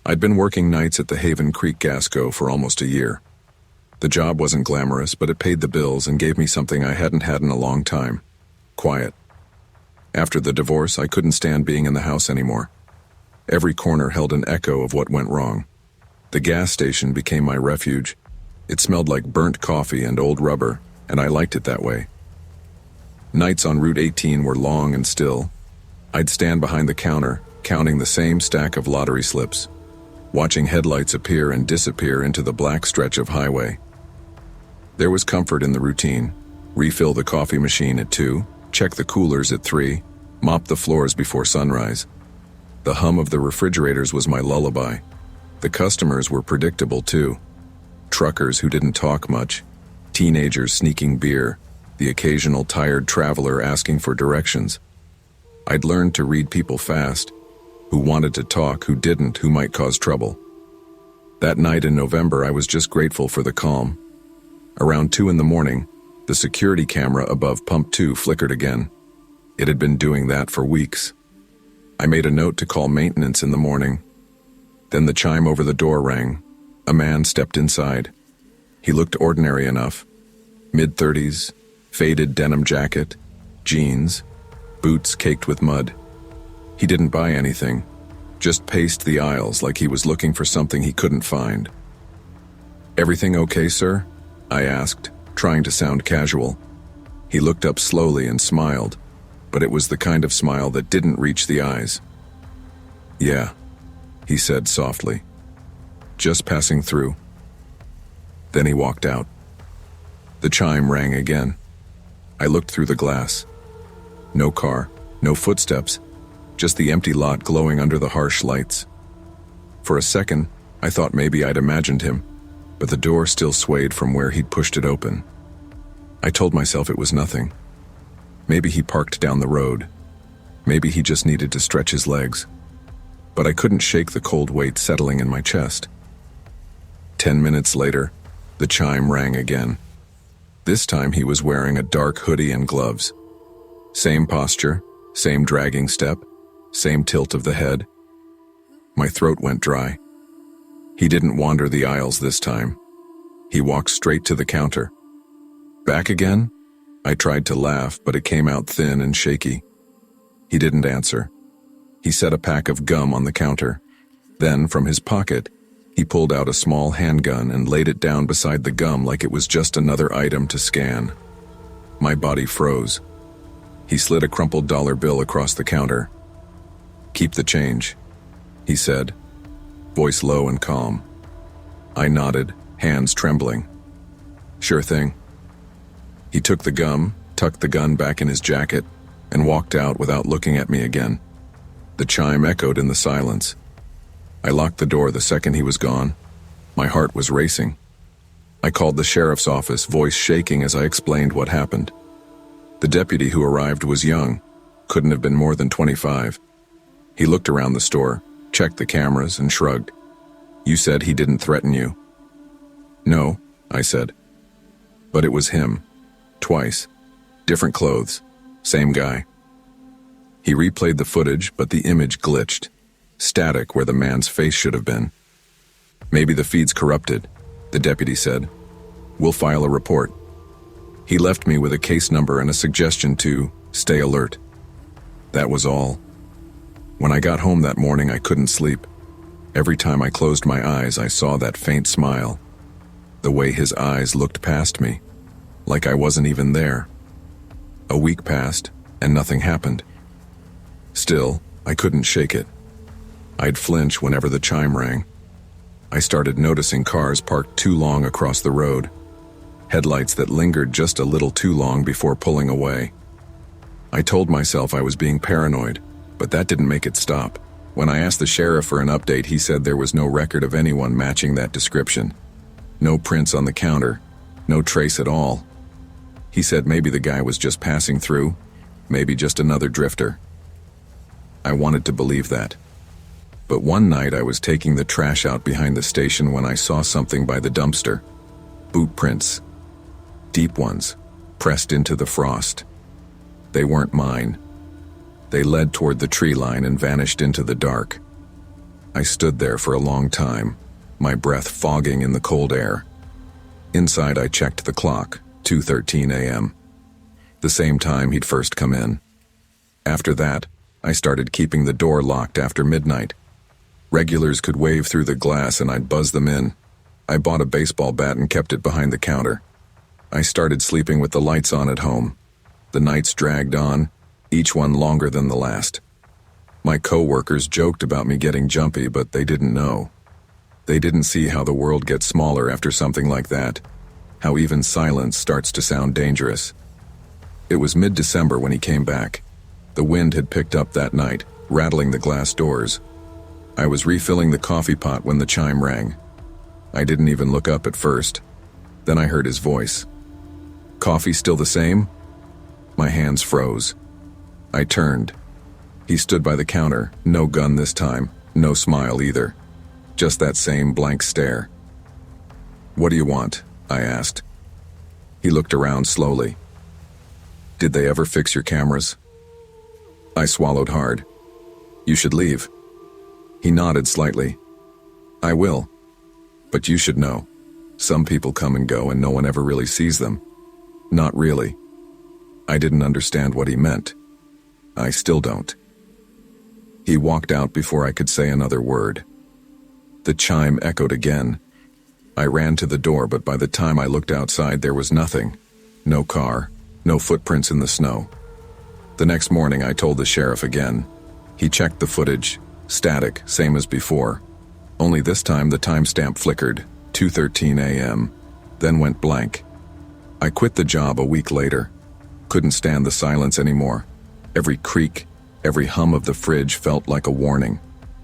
I'd been working nights at the Haven Creek Gasco for almost a year. The job wasn't glamorous, but it paid the bills and gave me something I hadn't had in a long time: quiet. After the divorce, I couldn't stand being in the house anymore. Every corner held an echo of what went wrong. The gas station became my refuge. It smelled like burnt coffee and old rubber, and I liked it that way. Nights on Route 18 were long and still. I'd stand behind the counter, counting the same stack of lottery slips, watching headlights appear and disappear into the black stretch of highway. There was comfort in the routine: refill the coffee machine at 2, check the coolers at 3, mop the floors before sunrise. The hum of the refrigerators was my lullaby. The customers were predictable too. Truckers who didn't talk much, teenagers sneaking beer, the occasional tired traveler asking for directions. I'd learned to read people fast: who wanted to talk, who didn't, who might cause trouble. That night in November, I was just grateful for the calm. Around 2 in the morning, the security camera above Pump 2 flickered again. It had been doing that for weeks. I made a note to call maintenance in the morning. Then the chime over the door rang. A man stepped inside. He looked ordinary enough. Mid-30s, faded denim jacket, jeans, boots caked with mud. He didn't buy anything, just paced the aisles like he was looking for something he couldn't find. "Everything okay, sir?" I asked, trying to sound casual. He looked up slowly and smiled, but it was the kind of smile that didn't reach the eyes. "Yeah," he said softly. "Just passing through." Then he walked out. The chime rang again. I looked through the glass. No car, no footsteps, just the empty lot glowing under the harsh lights. For a second, I thought maybe I'd imagined him, but the door still swayed from where he'd pushed it open. I told myself it was nothing. Maybe he parked down the road. Maybe he just needed to stretch his legs. But I couldn't shake the cold weight settling in my chest. 10 minutes later, the chime rang again. This time he was wearing a dark hoodie and gloves. Same posture, same dragging step, same tilt of the head. My throat went dry. He didn't wander the aisles this time. He walked straight to the counter. "Back again?" I tried to laugh, but it came out thin and shaky. He didn't answer. He set a pack of gum on the counter. Then, from his pocket, he pulled out a small handgun and laid it down beside the gum like it was just another item to scan. My body froze. He slid a crumpled dollar bill across the counter. "Keep the change," he said, voice low and calm. I nodded, hands trembling. "Sure thing." He took the gum, tucked the gun back in his jacket, and walked out without looking at me again. The chime echoed in the silence. I locked the door the second he was gone. My heart was racing. I called the sheriff's office, voice shaking as I explained what happened. The deputy who arrived was young, couldn't have been more than 25. He looked around the store, checked the cameras, and shrugged. "You said he didn't threaten you." "No," I said. But it was him. Twice. Different clothes. Same guy. He replayed the footage, but the image glitched. Static where the man's face should have been. "Maybe the feed's corrupted," the deputy said. "We'll file a report." He left me with a case number and a suggestion to stay alert. That was all. When I got home that morning, I couldn't sleep. Every time I closed my eyes, I saw that faint smile. The way his eyes looked past me, like I wasn't even there. A week passed, and nothing happened. Still, I couldn't shake it. I'd flinch whenever the chime rang. I started noticing cars parked too long across the road, headlights that lingered just a little too long before pulling away. I told myself I was being paranoid, but that didn't make it stop. When I asked the sheriff for an update, he said there was no record of anyone matching that description. No prints on the counter, no trace at all. He said maybe the guy was just passing through, maybe just another drifter. I wanted to believe that. But one night I was taking the trash out behind the station when I saw something by the dumpster. Boot prints. Deep ones, pressed into the frost. They weren't mine. They led toward the tree line and vanished into the dark. I stood there for a long time, my breath fogging in the cold air. Inside, I checked the clock, 2:13 a.m. The same time he'd first come in. After that, I started keeping the door locked after midnight. Regulars could wave through the glass and I'd buzz them in. I bought a baseball bat and kept it behind the counter. I started sleeping with the lights on at home. The nights dragged on, each one longer than the last. My co-workers joked about me getting jumpy, but they didn't know. They didn't see how the world gets smaller after something like that, how even silence starts to sound dangerous. It was mid-December when he came back. The wind had picked up that night, rattling the glass doors. I was refilling the coffee pot when the chime rang. I didn't even look up at first. Then I heard his voice. "Coffee still the same?" My hands froze. I turned. He stood by the counter, no gun this time, no smile either. Just that same blank stare. "What do you want?" I asked. He looked around slowly. "Did they ever fix your cameras?" I swallowed hard. "You should leave." He nodded slightly. "I will. But you should know. Some people come and go and no one ever really sees them." "Not really." I didn't understand what he meant. I still don't. He walked out before I could say another word. The chime echoed again. I ran to the door, but by the time I looked outside, there was nothing. No car, no footprints in the snow. The next morning, I told the sheriff again. He checked the footage, static, same as before. Only this time the timestamp flickered, 2:13 a.m., then went blank. I quit the job a week later. Couldn't stand the silence anymore. Every creak, every hum of the fridge felt like a warning.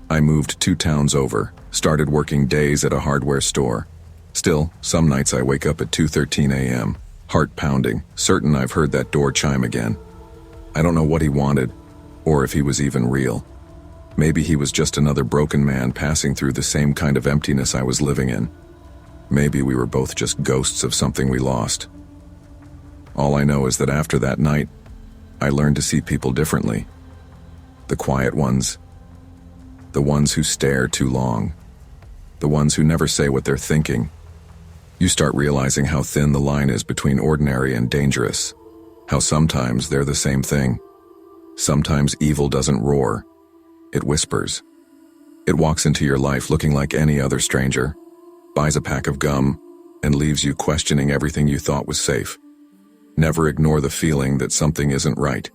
I moved 2 towns over, started working days at a hardware store. Still, some nights I wake up at 2:13 a.m., heart pounding, certain I've heard that door chime again. I don't know what he wanted, or if he was even real. Maybe he was just another broken man passing through the same kind of emptiness I was living in. Maybe we were both just ghosts of something we lost. All I know is that after that night, I learned to see people differently. The quiet ones. The ones who stare too long. The ones who never say what they're thinking. You start realizing how thin the line is between ordinary and dangerous. How sometimes they're the same thing. Sometimes evil doesn't roar. It whispers. It walks into your life looking like any other stranger, buys a pack of gum, and leaves you questioning everything you thought was safe. Never ignore the feeling that something isn't right.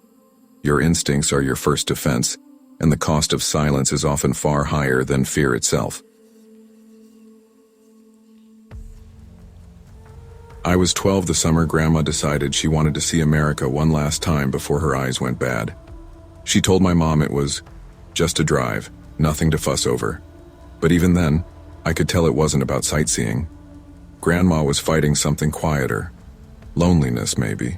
Your instincts are your first defense, and the cost of silence is often far higher than fear itself. I was 12 the summer Grandma decided she wanted to see America one last time before her eyes went bad. She told my mom it was just a drive, nothing to fuss over. But even then, I could tell it wasn't about sightseeing. Grandma was fighting something quieter. Loneliness, maybe.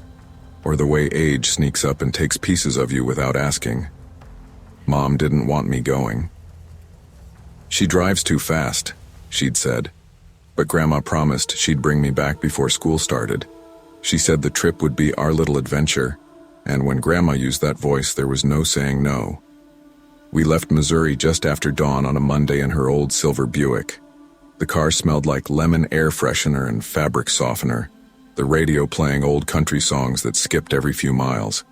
Or the way age sneaks up and takes pieces of you without asking. Mom didn't want me going. "She drives too fast," she'd said. But Grandma promised she'd bring me back before school started. She said the trip would be our little adventure, and when Grandma used that voice, there was no saying no. We left Missouri just after dawn on a Monday in her old silver Buick. The car smelled like lemon air freshener and fabric softener, the radio playing old country songs that skipped every few miles.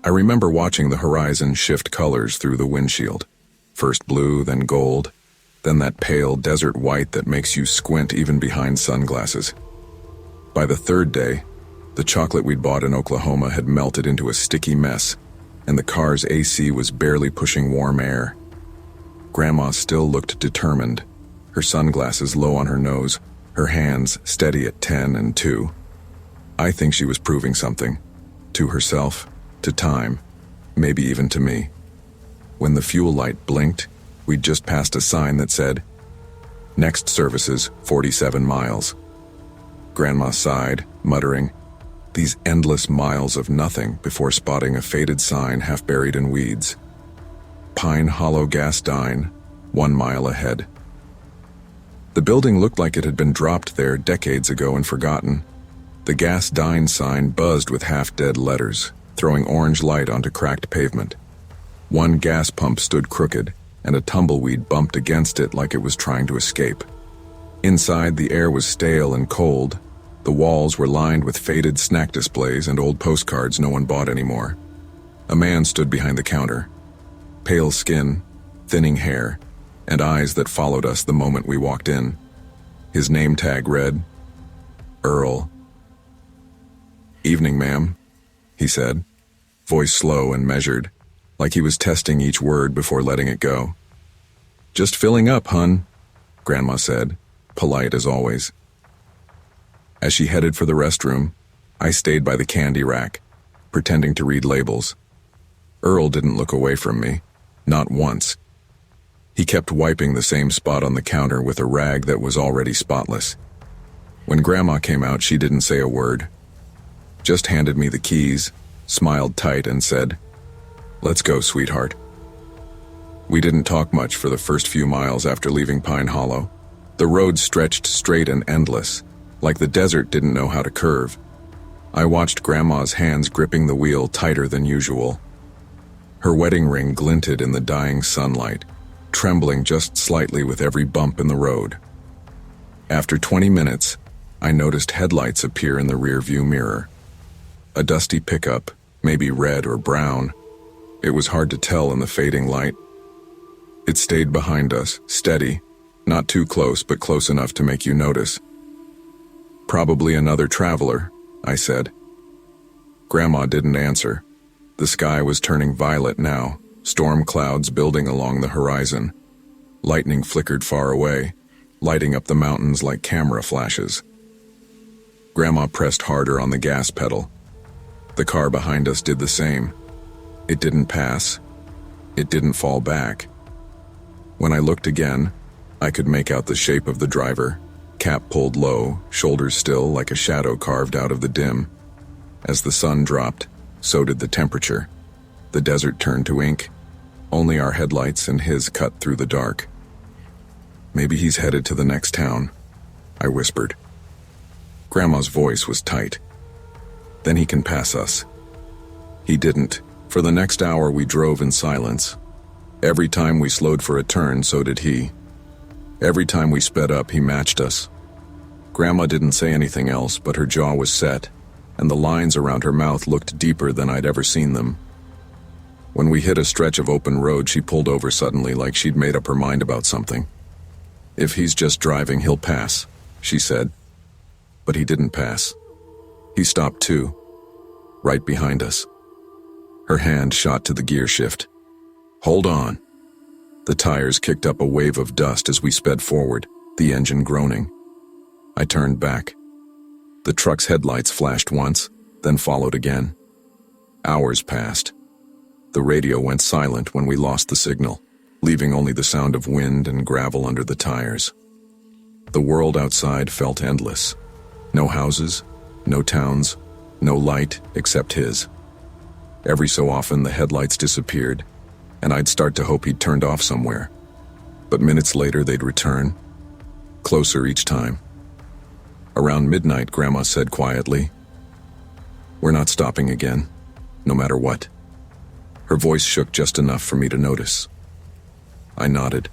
I remember watching the horizon shift colors through the windshield. First blue, then gold, then that pale desert white that makes you squint even behind sunglasses. By the third day, the chocolate we'd bought in Oklahoma had melted into a sticky mess, and the car's AC was barely pushing warm air. Grandma still looked determined, her sunglasses low on her nose, her hands steady at 10 and 2. I think she was proving something. To herself, to time, maybe even to me. When the fuel light blinked, we'd just passed a sign that said, "Next services, 47 miles. Grandma sighed, muttering, these endless miles of nothing before spotting a faded sign half buried in weeds. Pine Hollow Gas Dine, 1 mile ahead. The building looked like it had been dropped there decades ago and forgotten. The Gas Dine sign buzzed with half-dead letters, throwing orange light onto cracked pavement. One gas pump stood crooked, and a tumbleweed bumped against it like it was trying to escape. Inside, the air was stale and cold. The walls were lined with faded snack displays and old postcards no one bought anymore. A man stood behind the counter. Pale skin, thinning hair, and eyes that followed us the moment we walked in. His name tag read, Earl. "Evening, ma'am," he said, voice slow and measured, like he was testing each word before letting it go. "Just filling up, hun," Grandma said, polite as always. As she headed for the restroom, I stayed by the candy rack, pretending to read labels. Earl didn't look away from me, not once. He kept wiping the same spot on the counter with a rag that was already spotless. When Grandma came out, she didn't say a word. Just handed me the keys, smiled tight, and said, "Let's go, sweetheart." We didn't talk much for the first few miles after leaving Pine Hollow. The road stretched straight and endless, like the desert didn't know how to curve. I watched Grandma's hands gripping the wheel tighter than usual. Her wedding ring glinted in the dying sunlight, trembling just slightly with every bump in the road. After 20 minutes, I noticed headlights appear in the rearview mirror. A dusty pickup, maybe red or brown. It was hard to tell in the fading light. It stayed behind us, steady, not too close but close enough to make you notice. "Probably another traveler," I said. Grandma didn't answer. The sky was turning violet now, storm clouds building along the horizon. Lightning flickered far away, lighting up the mountains like camera flashes. Grandma pressed harder on the gas pedal. The car behind us did the same. It didn't pass. It didn't fall back. When I looked again, I could make out the shape of the driver, cap pulled low, shoulders still like a shadow carved out of the dim. As the sun dropped, so did the temperature. The desert turned to ink. Only our headlights and his cut through the dark. "Maybe he's headed to the next town," I whispered. Grandma's voice was tight. "Then he can pass us." He didn't. For the next hour we drove in silence. Every time we slowed for a turn, so did he. Every time we sped up, he matched us. Grandma didn't say anything else, but her jaw was set, and the lines around her mouth looked deeper than I'd ever seen them. When we hit a stretch of open road, she pulled over suddenly like she'd made up her mind about something. "If he's just driving, he'll pass," she said. But he didn't pass. He stopped too, right behind us. Her hand shot to the gear shift. "Hold on." The tires kicked up a wave of dust as we sped forward, the engine groaning. I turned back. The truck's headlights flashed once, then followed again. Hours passed. The radio went silent when we lost the signal, leaving only the sound of wind and gravel under the tires. The world outside felt endless. No houses, no towns, no light except his. Every so often the headlights disappeared, and I'd start to hope he'd turned off somewhere. But minutes later they'd return, closer each time. Around midnight, Grandma said quietly, "We're not stopping again, no matter what." Her voice shook just enough for me to notice. I nodded.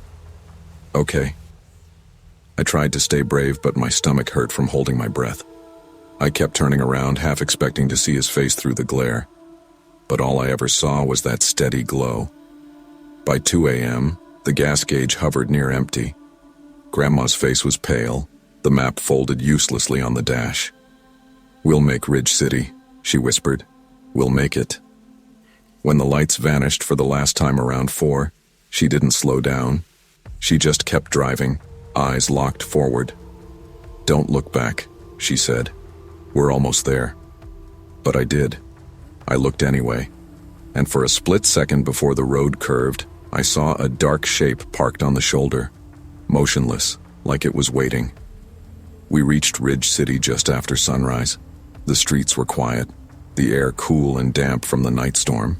"Okay." I tried to stay brave, but my stomach hurt from holding my breath. I kept turning around, half expecting to see his face through the glare. But all I ever saw was that steady glow. By 2 a.m., the gas gauge hovered near empty. Grandma's face was pale, the map folded uselessly on the dash. "We'll make Ridge City," she whispered. "We'll make it." When the lights vanished for the last time around 4, she didn't slow down. She just kept driving, eyes locked forward. "Don't look back," she said. "We're almost there." But I did. I looked anyway, and for a split second before the road curved, I saw a dark shape parked on the shoulder, motionless, like it was waiting. We reached Ridge City just after sunrise. The streets were quiet, the air cool and damp from the night storm.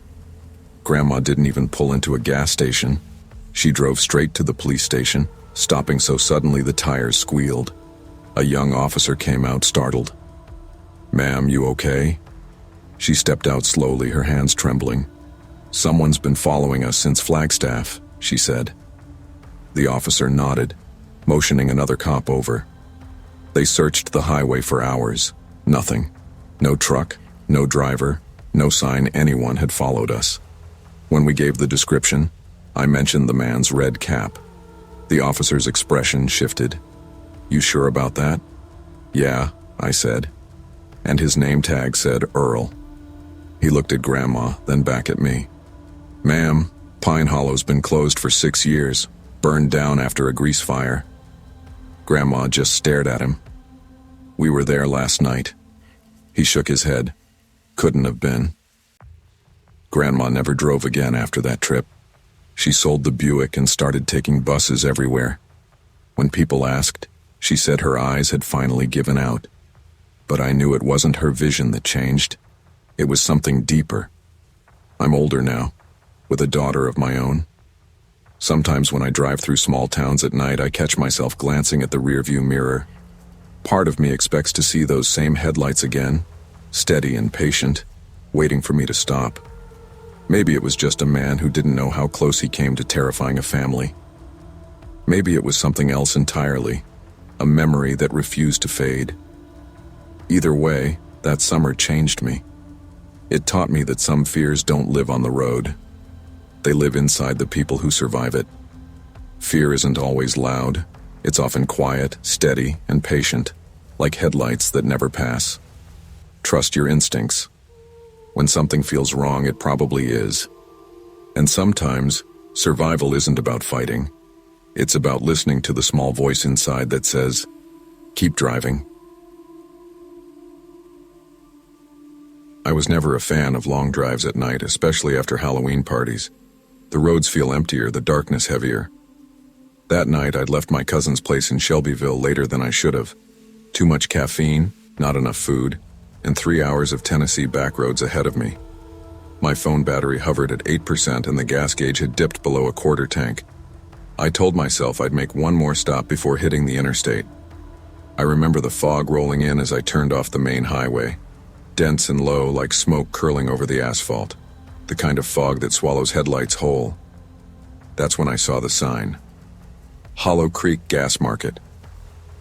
Grandma didn't even pull into a gas station. She drove straight to the police station, stopping so suddenly the tires squealed. A young officer came out, startled. "Ma'am, you okay?" She stepped out slowly, her hands trembling. "Someone's been following us since Flagstaff," she said. The officer nodded, motioning another cop over. They searched the highway for hours. Nothing. No truck, no driver, no sign anyone had followed us. When we gave the description, I mentioned the man's red cap. The officer's expression shifted. "You sure about that?" "Yeah," I said. And his name tag said Earl. He looked at Grandma, then back at me. "Ma'am, Pine Hollow's been closed for 6 years, burned down after a grease fire." Grandma just stared at him. "We were there last night." He shook his head. "Couldn't have been." Grandma never drove again after that trip. She sold the Buick and started taking buses everywhere. When people asked, she said her eyes had finally given out. But I knew it wasn't her vision that changed. It was something deeper. I'm older now, with a daughter of my own. Sometimes when I drive through small towns at night, I catch myself glancing at the rearview mirror. Part of me expects to see those same headlights again, steady and patient, waiting for me to stop. Maybe it was just a man who didn't know how close he came to terrifying a family. Maybe it was something else entirely, a memory that refused to fade. Either way, that summer changed me. It taught me that some fears don't live on the road. They live inside the people who survive it. Fear isn't always loud. It's often quiet, steady, and patient, like headlights that never pass. Trust your instincts. When something feels wrong, it probably is. And sometimes, survival isn't about fighting. It's about listening to the small voice inside that says, "Keep driving." I was never a fan of long drives at night, especially after Halloween parties. The roads feel emptier, the darkness heavier. That night, I'd left my cousin's place in Shelbyville later than I should have. Too much caffeine, not enough food, and 3 hours of Tennessee back roads ahead of me. My phone battery hovered at 8% and the gas gauge had dipped below a quarter tank. I told myself I'd make one more stop before hitting the interstate. I remember the fog rolling in as I turned off the main highway, dense and low like smoke curling over the asphalt, the kind of fog that swallows headlights whole. That's when I saw the sign. Hollow Creek Gas Market.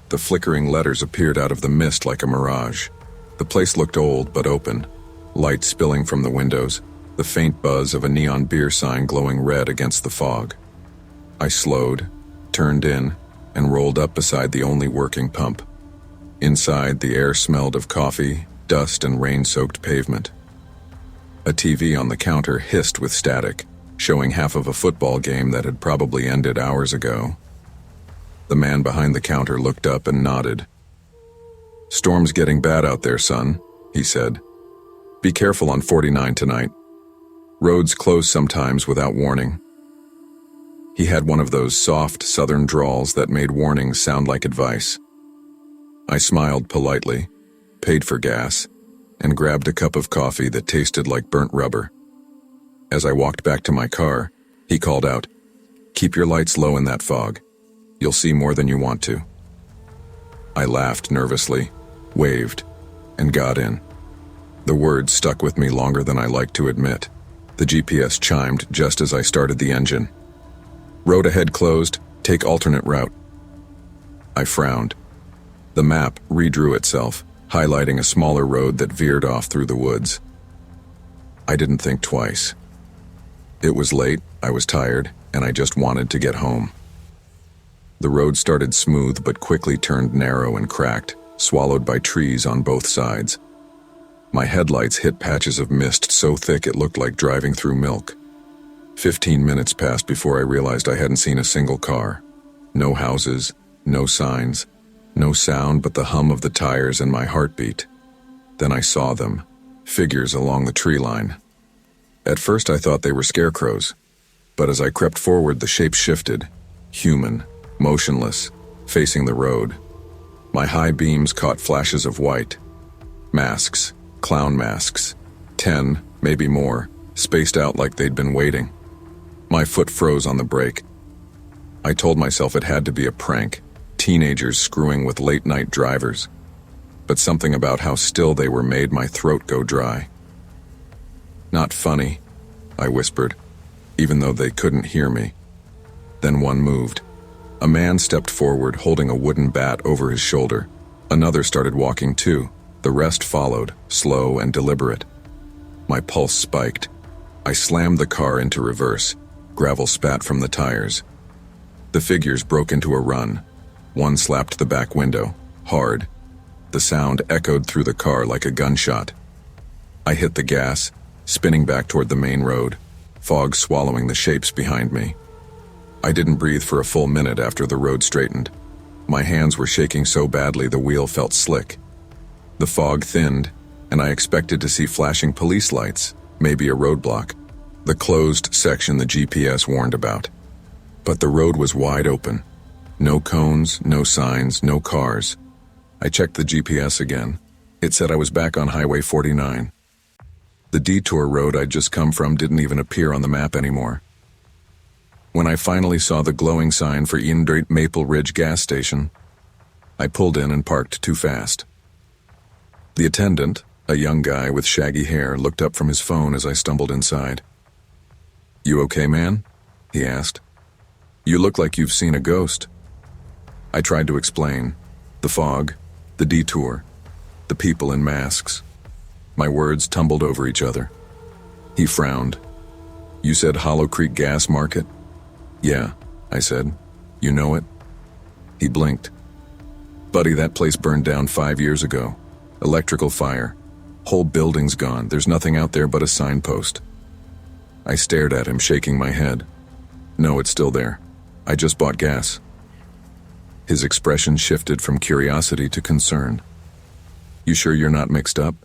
The flickering letters appeared out of the mist like a mirage. The place looked old but open, light spilling from the windows, the faint buzz of a neon beer sign glowing red against the fog. I slowed, turned in, and rolled up beside the only working pump. Inside, the air smelled of coffee, dust, and rain-soaked pavement. A TV on the counter hissed with static, showing half of a football game that had probably ended hours ago. The man behind the counter looked up and nodded. "Storm's getting bad out there, son," he said. "Be careful on 49 tonight. Roads close sometimes without warning." He had one of those soft southern drawls that made warnings sound like advice. I smiled politely, paid for gas, and grabbed a cup of coffee that tasted like burnt rubber. As I walked back to my car, he called out, "Keep your lights low in that fog. You'll see more than you want to." I laughed nervously, waved, and got in. The words stuck with me longer than I like to admit. The GPS chimed just as I started the engine. "Road ahead closed, take alternate route." I frowned. The map redrew itself, highlighting a smaller road that veered off through the woods. I didn't think twice. It was late, I was tired, and I just wanted to get home. The road started smooth but quickly turned narrow and cracked, swallowed by trees on both sides. My headlights hit patches of mist so thick it looked like driving through milk. 15 minutes passed before I realized I hadn't seen a single car. No houses, no signs, no sound but the hum of the tires and my heartbeat. Then I saw them, figures along the tree line. At first I thought they were scarecrows, but as I crept forward the shape shifted, human, motionless, facing the road. My high beams caught flashes of white. Masks, clown masks, 10, maybe more, spaced out like they'd been waiting. My foot froze on the brake. I told myself it had to be a prank, teenagers screwing with late-night drivers. But something about how still they were made my throat go dry. "Not funny," I whispered, even though they couldn't hear me. Then one moved. A man stepped forward, holding a wooden bat over his shoulder. Another started walking too. The rest followed, slow and deliberate. My pulse spiked. I slammed the car into reverse. Gravel spat from the tires. The figures broke into a run. One slapped the back window, hard. The sound echoed through the car like a gunshot. I hit the gas, spinning back toward the main road, fog swallowing the shapes behind me. I didn't breathe for a full minute after the road straightened. My hands were shaking so badly the wheel felt slick. The fog thinned, and I expected to see flashing police lights, maybe a roadblock, the closed section the GPS warned about. But the road was wide open. No cones, no signs, no cars. I checked the GPS again. It said I was back on Highway 49. The detour road I'd just come from didn't even appear on the map anymore. When I finally saw the glowing sign for Indrait Maple Ridge gas station, I pulled in and parked too fast. The attendant, a young guy with shaggy hair, looked up from his phone as I stumbled inside. "You okay, man?" he asked. "You look like you've seen a ghost." I tried to explain. The fog, the detour, the people in masks. My words tumbled over each other. He frowned. "You said Hollow Creek Gas Market?" "Yeah," I said. "You know it?" He blinked. "Buddy, that place burned down 5 years ago. Electrical fire. Whole building's gone. There's nothing out there but a signpost." I stared at him, shaking my head. "No, it's still there. I just bought gas." His expression shifted from curiosity to concern. "You sure you're not mixed up?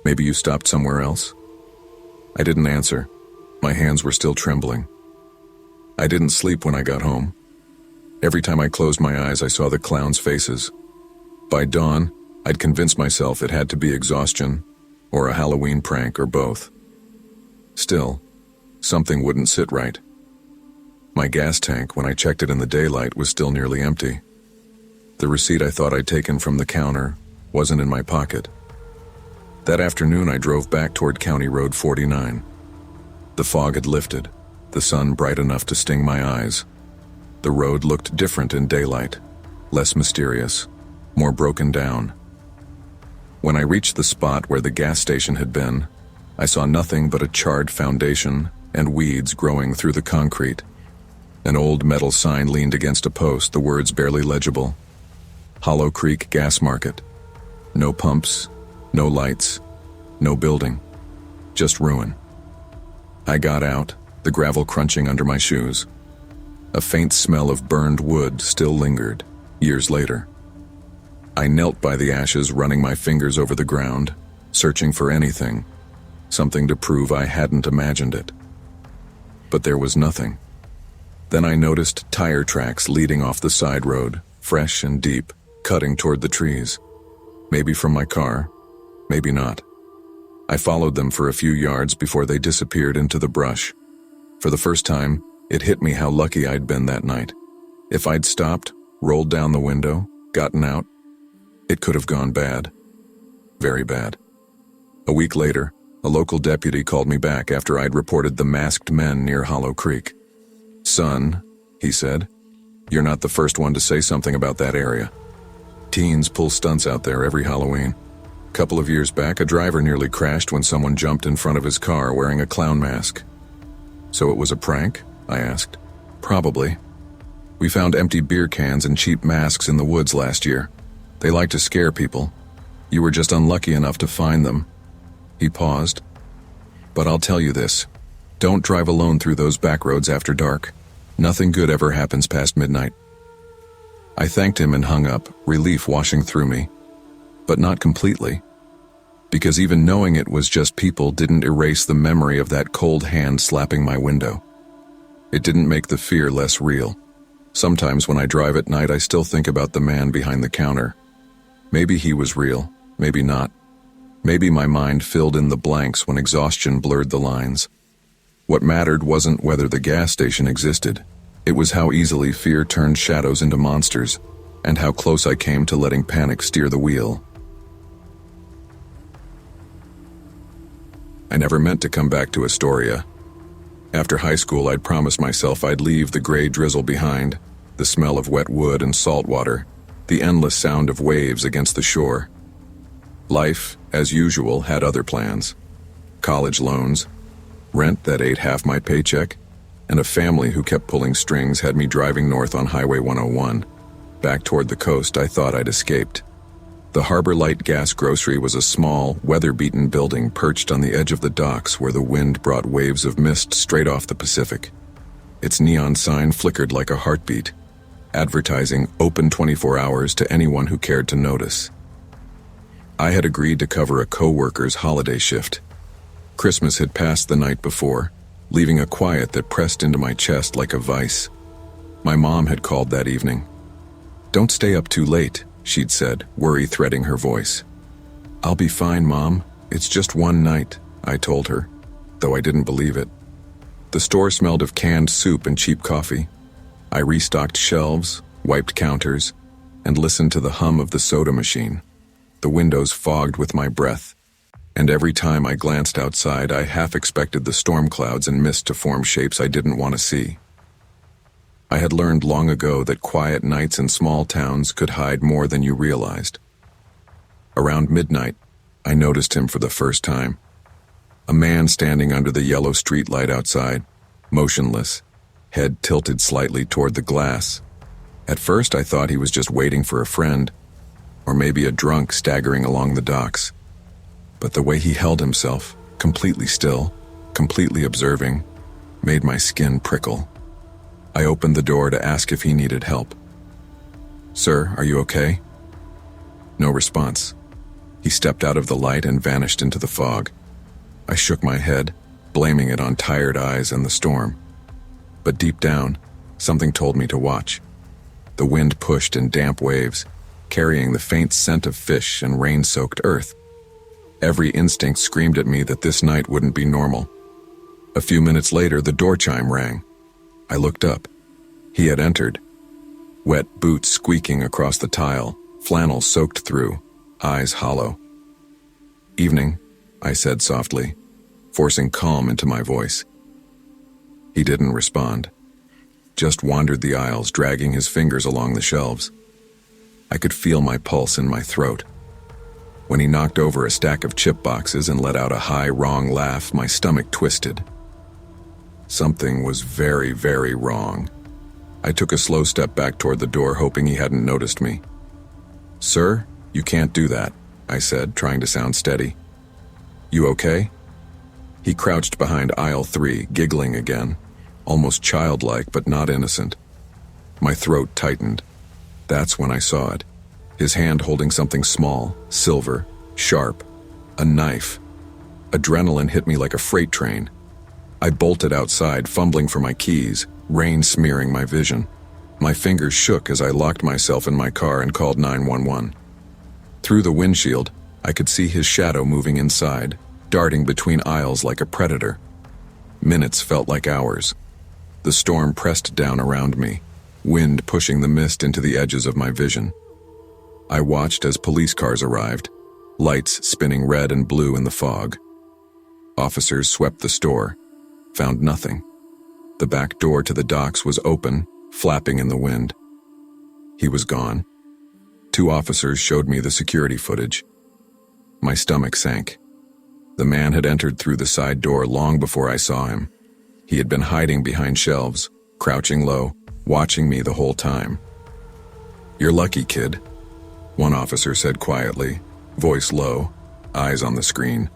Maybe you stopped somewhere else?" I didn't answer. My hands were still trembling. I didn't sleep when I got home. Every time I closed my eyes, I saw the clowns' faces. By dawn, I'd convinced myself it had to be exhaustion, or a Halloween prank, or both. Still, something wouldn't sit right. My gas tank, when I checked it in the daylight, was still nearly empty. The receipt I thought I'd taken from the counter wasn't in my pocket. That afternoon, I drove back toward County Road 49. The fog had lifted, the sun bright enough to sting my eyes. The road looked different in daylight, less mysterious, more broken down. When I reached the spot where the gas station had been, I saw nothing but a charred foundation and weeds growing through the concrete. An old metal sign leaned against a post, the words barely legible. Hollow Creek Gas Market. No pumps, no lights, no building, just ruin. I got out, the gravel crunching under my shoes. A faint smell of burned wood still lingered, years later. I knelt by the ashes, running my fingers over the ground, searching for anything, something to prove I hadn't imagined it. But there was nothing. Then I noticed tire tracks leading off the side road, fresh and deep, cutting toward the trees. Maybe from my car, maybe not. I followed them for a few yards before they disappeared into the brush. For the first time, it hit me how lucky I'd been that night. If I'd stopped, rolled down the window, gotten out, it could have gone bad. Very bad. A week later, a local deputy called me back after I'd reported the masked men near Hollow Creek. "Son," he said, "you're not the first one to say something about that area. Teens pull stunts out there every Halloween. Couple of years back, a driver nearly crashed when someone jumped in front of his car wearing a clown mask." "So it was a prank?" I asked. "Probably. We found empty beer cans and cheap masks in the woods last year. They like to scare people. You were just unlucky enough to find them." He paused. "But I'll tell you this. Don't drive alone through those back roads after dark. Nothing good ever happens past midnight." I thanked him and hung up, relief washing through me. But not completely. Because even knowing it was just people didn't erase the memory of that cold hand slapping my window. It didn't make the fear less real. Sometimes when I drive at night, I still think about the man behind the counter. Maybe he was real, maybe not. Maybe my mind filled in the blanks when exhaustion blurred the lines. What mattered wasn't whether the gas station existed. It was how easily fear turned shadows into monsters, and how close I came to letting panic steer the wheel. I never meant to come back to Astoria. After high school, I'd promised myself I'd leave the gray drizzle behind, the smell of wet wood and salt water, the endless sound of waves against the shore. Life, as usual, had other plans. College loans, rent that ate half my paycheck, and a family who kept pulling strings had me driving north on Highway 101. Back toward the coast, I thought I'd escaped. The Harbor Light Gas Grocery was a small, weather-beaten building perched on the edge of the docks where the wind brought waves of mist straight off the Pacific. Its neon sign flickered like a heartbeat, advertising open 24 hours to anyone who cared to notice. I had agreed to cover a co-worker's holiday shift. Christmas had passed the night before, leaving a quiet that pressed into my chest like a vice. My mom had called that evening. "Don't stay up too late," she'd said, worry threading her voice. "I'll be fine, Mom. It's just one night," I told her, though I didn't believe it. The store smelled of canned soup and cheap coffee. I restocked shelves, wiped counters, and listened to the hum of the soda machine. The windows fogged with my breath, and every time I glanced outside, I half expected the storm clouds and mist to form shapes I didn't want to see. I had learned long ago that quiet nights in small towns could hide more than you realized. Around midnight, I noticed him for the first time. A man standing under the yellow streetlight outside, motionless, head tilted slightly toward the glass. At first, I thought he was just waiting for a friend, or maybe a drunk staggering along the docks. But the way he held himself, completely still, completely observing, made my skin prickle. I opened the door to ask if he needed help. "Sir, are you okay?" No response. He stepped out of the light and vanished into the fog. I shook my head, blaming it on tired eyes and the storm. But deep down, something told me to watch. The wind pushed in damp waves, carrying the faint scent of fish and rain-soaked earth. Every instinct screamed at me that this night wouldn't be normal. A few minutes later, the door chime rang. I looked up. He had entered. Wet boots squeaking across the tile, flannel soaked through, eyes hollow. "Evening," I said softly, forcing calm into my voice. He didn't respond, just wandered the aisles, dragging his fingers along the shelves. I could feel my pulse in my throat. When he knocked over a stack of chip boxes and let out a high, wrong laugh, my stomach twisted. Something was very, very wrong. I took a slow step back toward the door, hoping he hadn't noticed me. "Sir, you can't do that," I said, trying to sound steady. "You okay?" He crouched behind aisle 3, giggling again, almost childlike but not innocent. My throat tightened. That's when I saw it. His hand holding something small, silver, sharp, a knife. Adrenaline hit me like a freight train. I bolted outside, fumbling for my keys, rain smearing my vision. My fingers shook as I locked myself in my car and called 911. Through the windshield, I could see his shadow moving inside, darting between aisles like a predator. Minutes felt like hours. The storm pressed down around me, wind pushing the mist into the edges of my vision. I watched as police cars arrived, lights spinning red and blue in the fog. Officers swept the store, found nothing. The back door to the docks was open, flapping in the wind. He was gone. 2 officers showed me the security footage. My stomach sank. The man had entered through the side door long before I saw him. He had been hiding behind shelves, crouching low, watching me the whole time. "You're lucky, kid," one officer said quietly, voice low, eyes on the screen.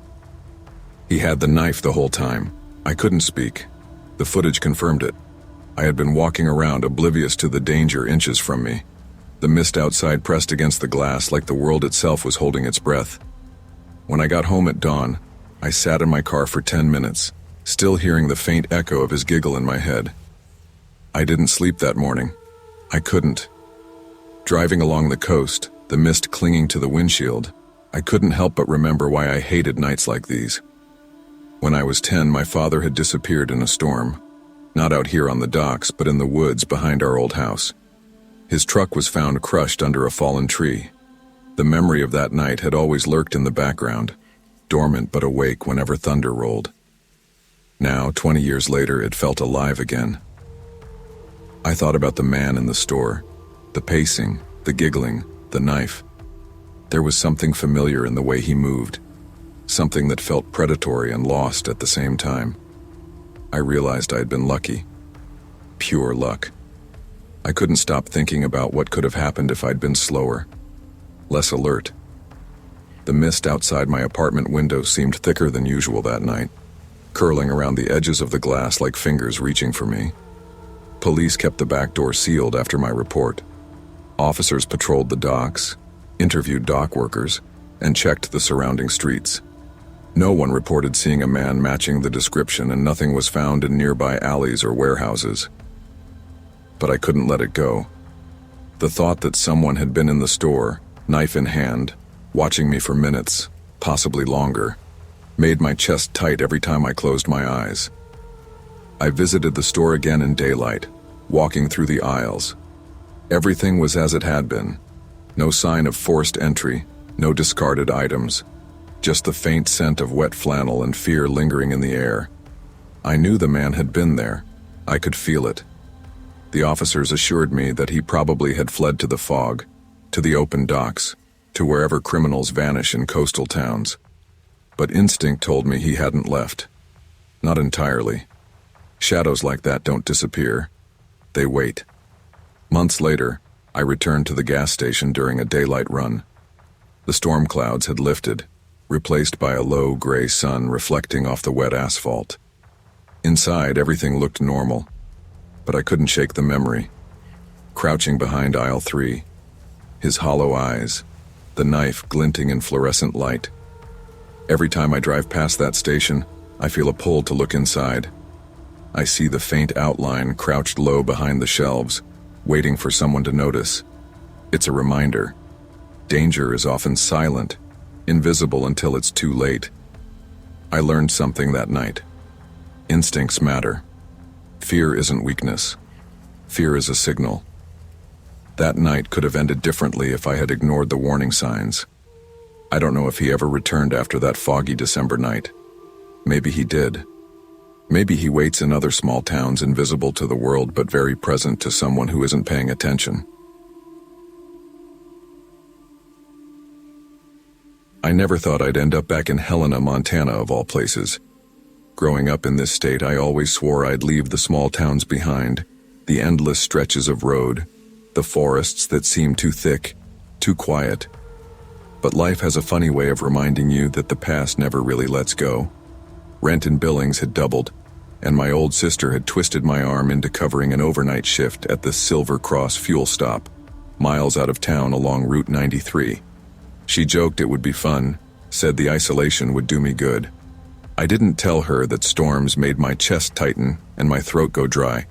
He had the knife the whole time. I couldn't speak. The footage confirmed it. I had been walking around oblivious to the danger inches from me. The mist outside pressed against the glass like the world itself was holding its breath. When I got home at dawn, I sat in my car for 10 minutes, still hearing the faint echo of his giggle in my head. I didn't sleep that morning. I couldn't. Driving along the coast, the mist clinging to the windshield, I couldn't help but remember why I hated nights like these. When I was 10, my father had disappeared in a storm. Not out here on the docks, but in the woods behind our old house. His truck was found crushed under a fallen tree. The memory of that night had always lurked in the background, dormant but awake whenever thunder rolled. Now, 20 years later, it felt alive again. I thought about the man in the store, the pacing, the giggling, the knife. There was something familiar in the way he moved, something that felt predatory and lost at the same time. I realized I had been lucky. Pure luck. I couldn't stop thinking about what could have happened if I'd been slower, less alert. The mist outside my apartment window seemed thicker than usual that night, curling around the edges of the glass like fingers reaching for me. Police kept the back door sealed after my report. Officers patrolled the docks, interviewed dock workers, and checked the surrounding streets. No one reported seeing a man matching the description, and nothing was found in nearby alleys or warehouses. But I couldn't let it go. The thought that someone had been in the store, knife in hand, watching me for minutes, possibly longer, made my chest tight every time I closed my eyes. I visited the store again in daylight, walking through the aisles. Everything was as it had been. No sign of forced entry, no discarded items, just the faint scent of wet flannel and fear lingering in the air. I knew the man had been there. I could feel it. The officers assured me that he probably had fled to the fog, to the open docks, to wherever criminals vanish in coastal towns. But instinct told me he hadn't left. Not entirely. Shadows like that don't disappear. They wait. Months later, I returned to the gas station during a daylight run. The storm clouds had lifted, replaced by a low gray sun reflecting off the wet asphalt. Inside, everything looked normal, but I couldn't shake the memory. Crouching behind aisle 3, his hollow eyes, the knife glinting in fluorescent light. Every time I drive past that station, I feel a pull to look inside. I see the faint outline crouched low behind the shelves, waiting for someone to notice. It's a reminder. Danger is often silent, invisible until it's too late. I learned something that night. Instincts matter. Fear isn't weakness. Fear is a signal. That night could have ended differently if I had ignored the warning signs. I don't know if he ever returned after that foggy December night. Maybe he did. Maybe he waits in other small towns, invisible to the world but very present to someone who isn't paying attention. I never thought I'd end up back in Helena, Montana, of all places. Growing up in this state, I always swore I'd leave the small towns behind, the endless stretches of road, the forests that seemed too thick, too quiet. But life has a funny way of reminding you that the past never really lets go. Rent in Billings had doubled, and my old sister had twisted my arm into covering an overnight shift at the Silver Cross fuel stop, miles out of town along Route 93. She joked it would be fun, said the isolation would do me good. I didn't tell her that storms made my chest tighten and my throat go dry,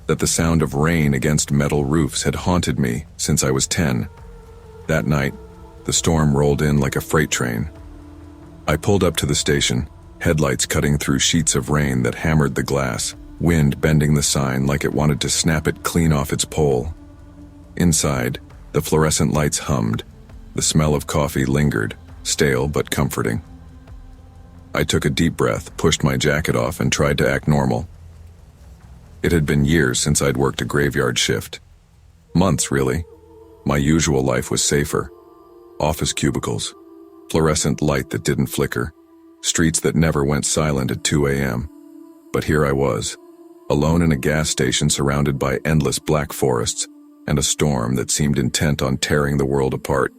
that the sound of rain against metal roofs had haunted me since I was 10. That night, the storm rolled in like a freight train. I pulled up to the station, headlights cutting through sheets of rain that hammered the glass, wind bending the sign like it wanted to snap it clean off its pole. Inside, the fluorescent lights hummed. The smell of coffee lingered, stale but comforting. I took a deep breath, pushed my jacket off, and tried to act normal. It had been years since I'd worked a graveyard shift. Months, really. My usual life was safer. Office cubicles, fluorescent light that didn't flicker, streets that never went silent at 2 a.m. But here I was, alone in a gas station surrounded by endless black forests and a storm that seemed intent on tearing the world apart.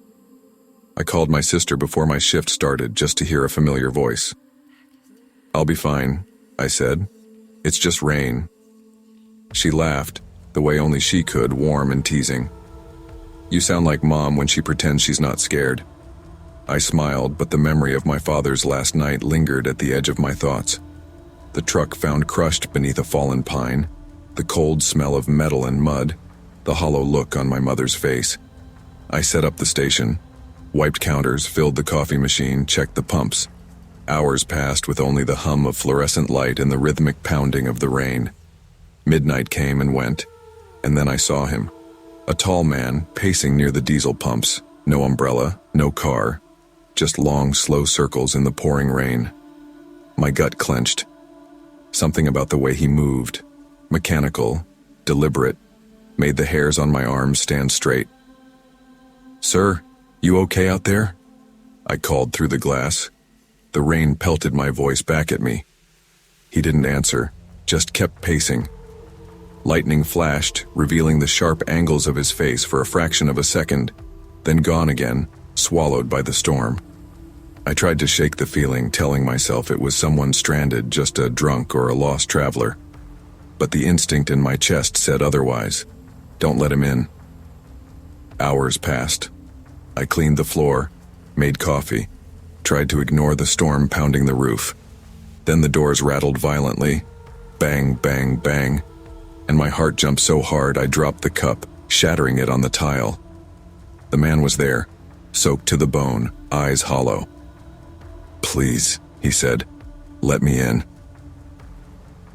I called my sister before my shift started just to hear a familiar voice. "I'll be fine," I said. "It's just rain." She laughed, the way only she could, warm and teasing. "You sound like Mom when she pretends she's not scared." I smiled, but the memory of my father's last night lingered at the edge of my thoughts. The truck found crushed beneath a fallen pine, the cold smell of metal and mud, the hollow look on my mother's face. I set up the station, wiped counters, filled the coffee machine, checked the pumps. Hours passed with only the hum of fluorescent light and the rhythmic pounding of the rain. Midnight came and went, and then I saw him. A tall man, pacing near the diesel pumps. No umbrella, no car. Just long, slow circles in the pouring rain. My gut clenched. Something about the way he moved, mechanical, deliberate, made the hairs on my arms stand straight. "Sir, you okay out there?" I called through the glass. The rain pelted my voice back at me. He didn't answer, just kept pacing. Lightning flashed, revealing the sharp angles of his face for a fraction of a second, then gone again, swallowed by the storm. I tried to shake the feeling, telling myself it was someone stranded, just a drunk or a lost traveler. But the instinct in my chest said otherwise. Don't let him in. Hours passed. I cleaned the floor, made coffee, tried to ignore the storm pounding the roof. Then the doors rattled violently. Bang, bang, bang. And my heart jumped so hard I dropped the cup, shattering it on the tile. The man was there, soaked to the bone, eyes hollow. "Please," he said, "let me in."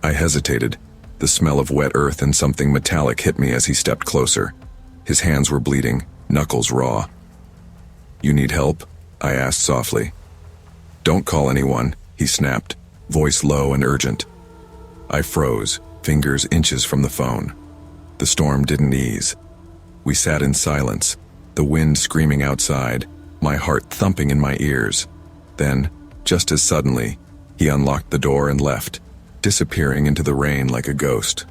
I hesitated. The smell of wet earth and something metallic hit me as he stepped closer. His hands were bleeding, knuckles raw. "You need help?" I asked softly. "Don't call anyone," he snapped, voice low and urgent. I froze, fingers inches from the phone. The storm didn't ease. We sat in silence, the wind screaming outside, my heart thumping in my ears. Then, just as suddenly, he unlocked the door and left, disappearing into the rain like a ghost.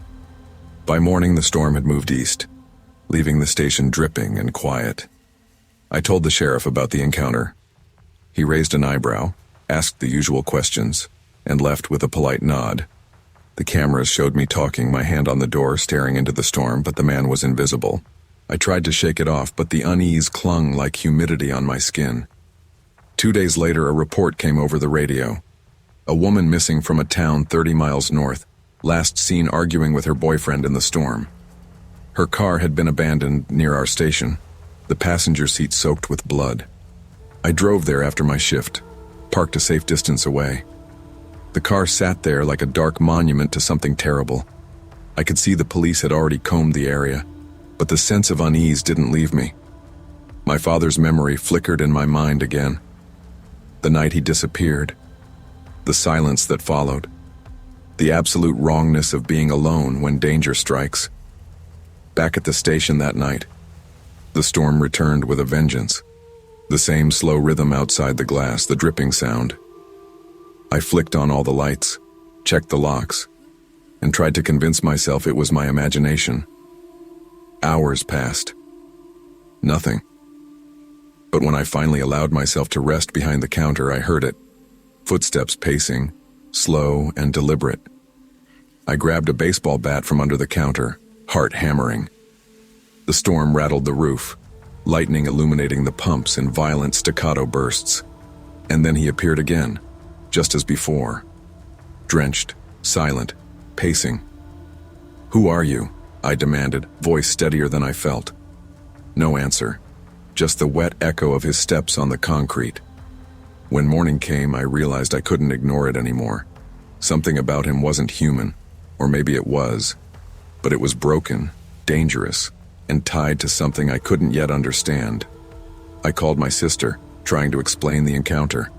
By morning, the storm had moved east, leaving the station dripping and quiet. I told the sheriff about the encounter. He raised an eyebrow, asked the usual questions, and left with a polite nod. The cameras showed me talking, my hand on the door, staring into the storm, but the man was invisible. I tried to shake it off, but the unease clung like humidity on my skin. 2 days later, a report came over the radio. A woman missing from a town 30 miles north, last seen arguing with her boyfriend in the storm. Her car had been abandoned near our station, the passenger seat soaked with blood. I drove there after my shift, parked a safe distance away. The car sat there like a dark monument to something terrible. I could see the police had already combed the area, but the sense of unease didn't leave me. My father's memory flickered in my mind again. The night he disappeared, the silence that followed, the absolute wrongness of being alone when danger strikes. Back at the station that night, the storm returned with a vengeance. The same slow rhythm outside the glass, the dripping sound. I flicked on all the lights, checked the locks, and tried to convince myself it was my imagination. Hours passed. Nothing. But when I finally allowed myself to rest behind the counter, I heard it. Footsteps pacing, slow and deliberate. I grabbed a baseball bat from under the counter, heart hammering. The storm rattled the roof, lightning illuminating the pumps in violent staccato bursts. And then he appeared again, just as before. Drenched, silent, pacing. "Who are you?" I demanded, voice steadier than I felt. No answer, just the wet echo of his steps on the concrete. When morning came, I realized I couldn't ignore it anymore. Something about him wasn't human, or maybe it was, but it was broken, dangerous, and tied to something I couldn't yet understand. I called my sister, trying to explain the encounter.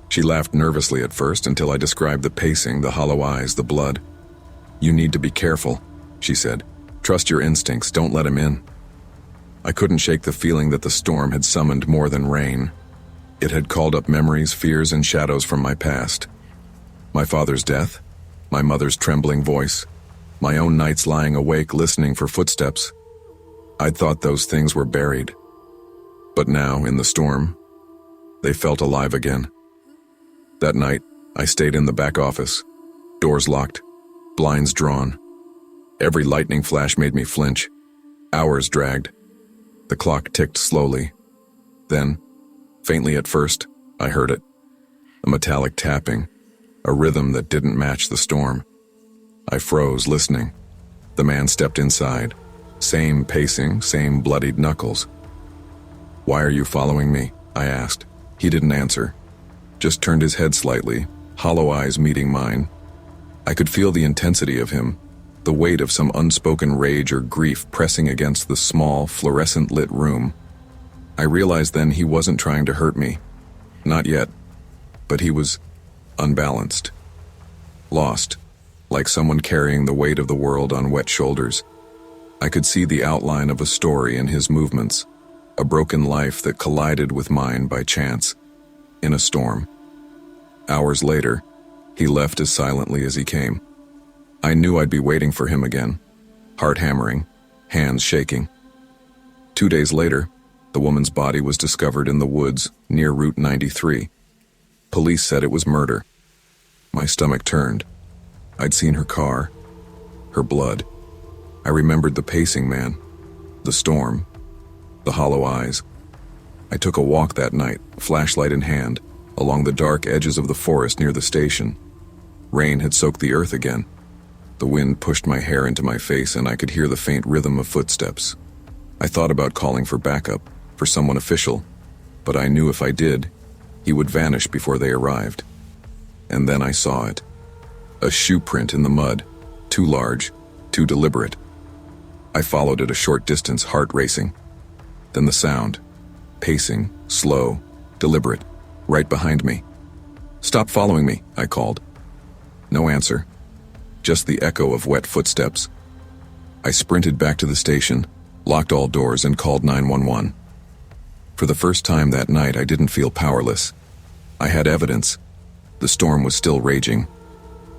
She laughed nervously at first until I described the pacing, the hollow eyes, the blood. "You need to be careful," she said. "Trust your instincts, don't let him in." I couldn't shake the feeling that the storm had summoned more than rain. It had called up memories, fears, and shadows from my past. My father's death, my mother's trembling voice, my own nights lying awake listening for footsteps. I'd thought those things were buried. But now, in the storm, they felt alive again. That night, I stayed in the back office, doors locked, blinds drawn. Every lightning flash made me flinch. Hours dragged. The clock ticked slowly. Then, faintly at first, I heard it. A metallic tapping, a rhythm that didn't match the storm. I froze, listening. The man stepped inside. Same pacing, same bloodied knuckles. "Why are you following me?" I asked. He didn't answer, just turned his head slightly, hollow eyes meeting mine. I could feel the intensity of him, the weight of some unspoken rage or grief pressing against the small, fluorescent-lit room. I realized then he wasn't trying to hurt me. Not yet. But he was unbalanced. Lost. like someone carrying the weight of the world on wet shoulders. I could see the outline of a story in his movements, a broken life that collided with mine by chance, in a storm. Hours later, he left as silently as he came. I knew I'd be waiting for him again, heart hammering, hands shaking. 2 days later, the woman's body was discovered in the woods near Route 93. Police said it was murder. My stomach turned. I'd seen her car, her blood. I remembered the pacing man, the storm, the hollow eyes. I took a walk that night, flashlight in hand, along the dark edges of the forest near the station. Rain had soaked the earth again. The wind pushed my hair into my face and I could hear the faint rhythm of footsteps. I thought about calling for backup, for someone official, but I knew if I did, he would vanish before they arrived. And then I saw it. A shoe print in the mud, too large, too deliberate. I followed it a short distance, heart racing. Then the sound, pacing, slow, deliberate, right behind me. "Stop following me," I called. No answer, just the echo of wet footsteps. I sprinted back to the station, locked all doors, and called 911. For the first time that night, I didn't feel powerless. I had evidence. The storm was still raging,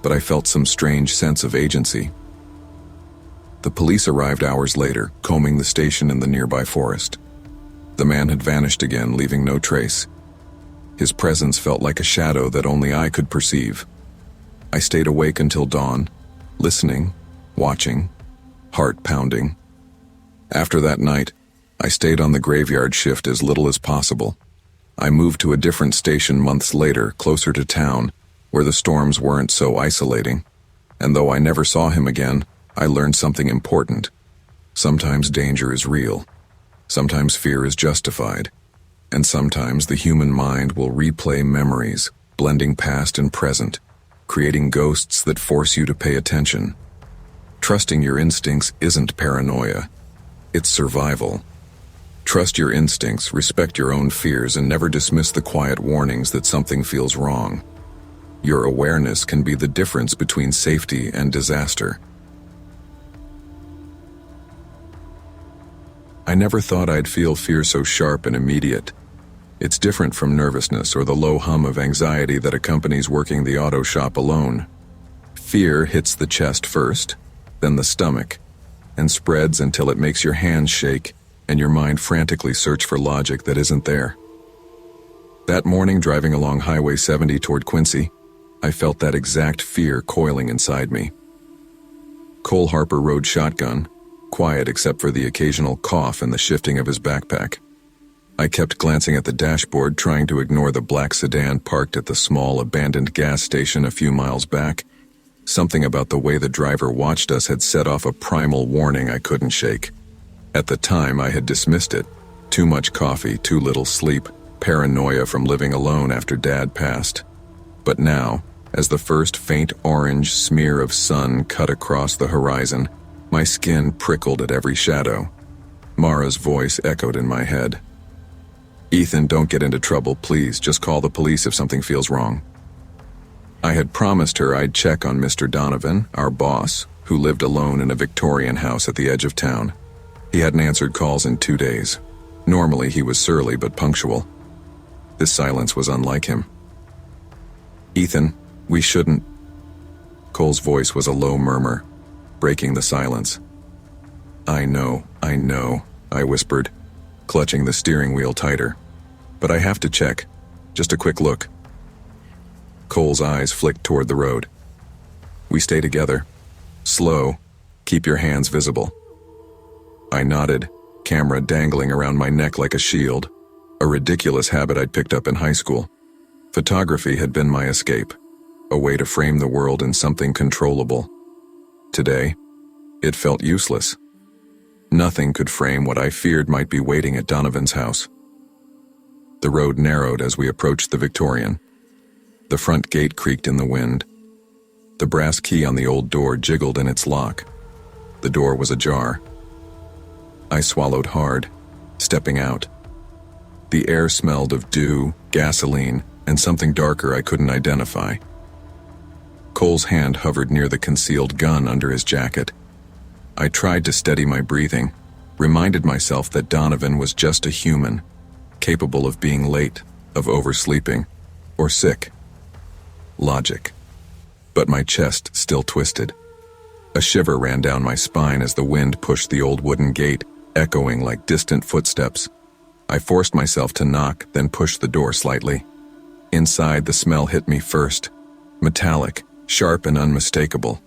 but I felt some strange sense of agency. The police arrived hours later, combing the station and the nearby forest. The man had vanished again, leaving no trace. His presence felt like a shadow that only I could perceive. I stayed awake until dawn, listening, watching, heart pounding. After that night, I stayed on the graveyard shift as little as possible. I moved to a different station months later, closer to town, where the storms weren't so isolating. And though I never saw him again, I learned something important. Sometimes danger is real. Sometimes fear is justified. And sometimes the human mind will replay memories, blending past and present, creating ghosts that force you to pay attention. Trusting your instincts isn't paranoia. It's survival. Trust your instincts, respect your own fears, and never dismiss the quiet warnings that something feels wrong. Your awareness can be the difference between safety and disaster. I never thought I'd feel fear so sharp and immediate. It's different from nervousness or the low hum of anxiety that accompanies working the auto shop alone. Fear hits the chest first, then the stomach, and spreads until it makes your hands shake and your mind frantically search for logic that isn't there. That morning, driving along Highway 70 toward Quincy, I felt that exact fear coiling inside me. Cole Harper rode shotgun, quiet except for the occasional cough and the shifting of his backpack. I kept glancing at the dashboard, trying to ignore the black sedan parked at the small, abandoned gas station a few miles back. Something about the way the driver watched us had set off a primal warning I couldn't shake. At the time, I had dismissed it. Too much coffee, too little sleep, paranoia from living alone after Dad passed. But now, as the first faint orange smear of sun cut across the horizon, my skin prickled at every shadow. Mara's voice echoed in my head. "Ethan, don't get into trouble, please. Just call the police if something feels wrong." I had promised her I'd check on Mr. Donovan, our boss, who lived alone in a Victorian house at the edge of town. He hadn't answered calls in 2 days. Normally he was surly but punctual. This silence was unlike him. "Ethan, we shouldn't..." Cole's voice was a low murmur, breaking the silence. I know, I whispered, clutching the steering wheel tighter. "But I have to check. Just a quick look." Cole's eyes flicked toward the road. "We stay together. Slow. Keep your hands visible." I nodded, camera dangling around my neck like a shield, a ridiculous habit I'd picked up in high school. Photography had been my escape, a way to frame the world in something controllable. Today, it felt useless. Nothing could frame what I feared might be waiting at Donovan's house. The road narrowed as we approached the Victorian. The front gate creaked in the wind. The brass key on the old door jiggled in its lock. The door was ajar. I swallowed hard, stepping out. The air smelled of dew, gasoline, and something darker I couldn't identify. Cole's hand hovered near the concealed gun under his jacket. I tried to steady my breathing, reminded myself that Donovan was just a human, capable of being late, of oversleeping, or sick. Logic. But my chest still twisted. A shiver ran down my spine as the wind pushed the old wooden gate, echoing like distant footsteps. I forced myself to knock, then pushed the door slightly. Inside, the smell hit me first. Metallic, sharp and unmistakable.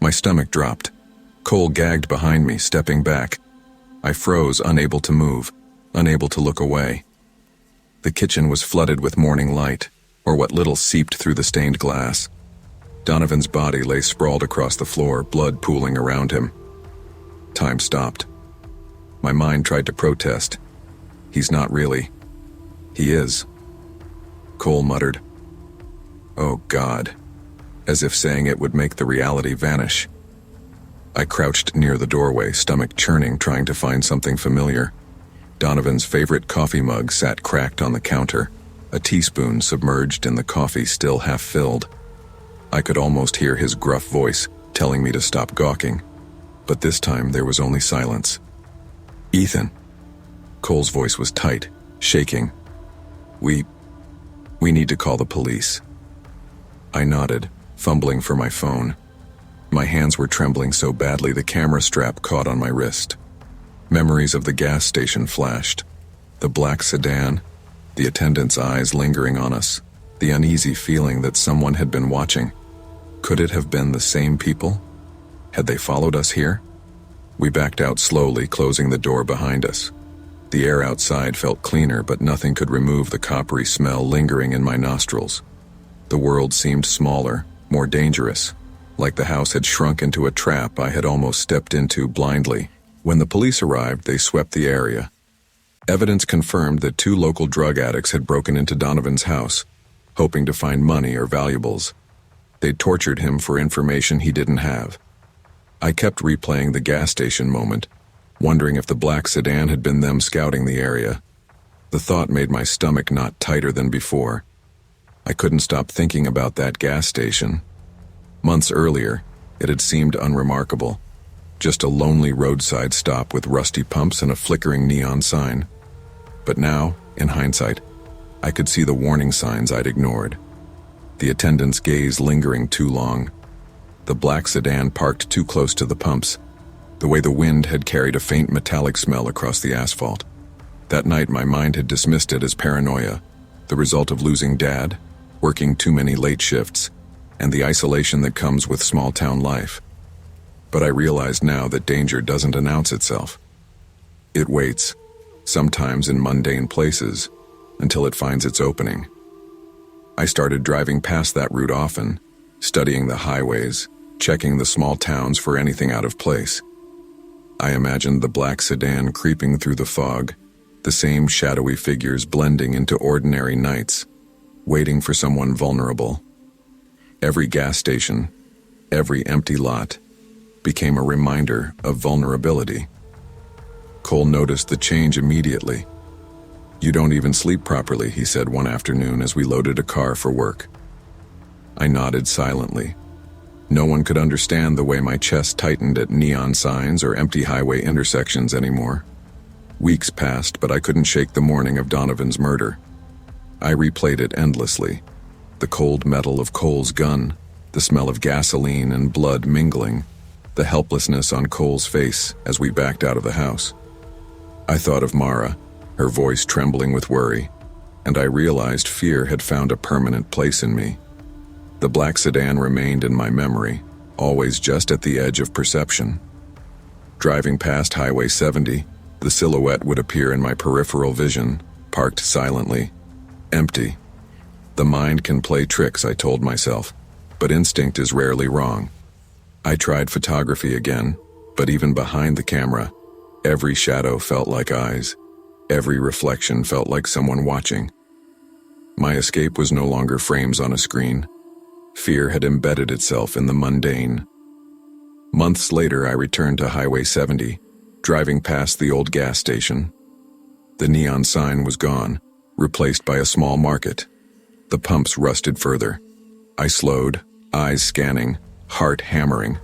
My stomach dropped. Cole gagged behind me, stepping back. I froze, unable to move, unable to look away. The kitchen was flooded with morning light, or what little seeped through the stained glass. Donovan's body lay sprawled across the floor, blood pooling around him. Time stopped. My mind tried to protest. He's not really. He is. Cole muttered. Oh God, as if saying it would make the reality vanish. I crouched near the doorway, stomach churning, trying to find something familiar. Donovan's favorite coffee mug sat cracked on the counter, a teaspoon submerged in the coffee still half filled. I could almost hear his gruff voice telling me to stop gawking, but this time there was only silence. Ethan. Cole's voice was tight, shaking. We need to call the police. I nodded, fumbling for my phone. My hands were trembling so badly the camera strap caught on my wrist. Memories of the gas station flashed. The black sedan, the attendant's eyes lingering on us, the uneasy feeling that someone had been watching. Could it have been the same people? Had they followed us here? We backed out slowly, closing the door behind us. The air outside felt cleaner, but nothing could remove the coppery smell lingering in my nostrils. The world seemed smaller, more dangerous, like the house had shrunk into a trap I had almost stepped into blindly. When the police arrived, they swept the area. Evidence confirmed that 2 local drug addicts had broken into Donovan's house, hoping to find money or valuables. They'd tortured him for information he didn't have. I kept replaying the gas station moment, wondering if the black sedan had been them scouting the area. The thought made my stomach knot tighter than before. I couldn't stop thinking about that gas station. Months earlier, it had seemed unremarkable. Just a lonely roadside stop with rusty pumps and a flickering neon sign. But now, in hindsight, I could see the warning signs I'd ignored. The attendant's gaze lingering too long. The black sedan parked too close to the pumps. The way the wind had carried a faint metallic smell across the asphalt. That night my mind had dismissed it as paranoia, the result of losing Dad, working too many late shifts, and the isolation that comes with small-town life. But I realized now that danger doesn't announce itself. It waits, sometimes in mundane places, until it finds its opening. I started driving past that route often, studying the highways, checking the small towns for anything out of place. I imagined the black sedan creeping through the fog, the same shadowy figures blending into ordinary nights, waiting for someone vulnerable. Every gas station, every empty lot, became a reminder of vulnerability. Cole noticed the change immediately. "You don't even sleep properly," he said one afternoon as we loaded a car for work. I nodded silently. No one could understand the way my chest tightened at neon signs or empty highway intersections anymore. Weeks passed, but I couldn't shake the morning of Donovan's murder. I replayed it endlessly. The cold metal of Cole's gun, the smell of gasoline and blood mingling, the helplessness on Cole's face as we backed out of the house. I thought of Mara, her voice trembling with worry, and I realized fear had found a permanent place in me. The black sedan remained in my memory, always just at the edge of perception. Driving past Highway 70, the silhouette would appear in my peripheral vision, parked silently, empty. The mind can play tricks, I told myself, but instinct is rarely wrong. I tried photography again, but even behind the camera, every shadow felt like eyes. Every reflection felt like someone watching. My escape was no longer frames on a screen. Fear had embedded itself in the mundane. Months later, I returned to Highway 70, driving past the old gas station. The neon sign was gone, replaced by a small market. The pumps rusted further. I slowed, eyes scanning, heart hammering.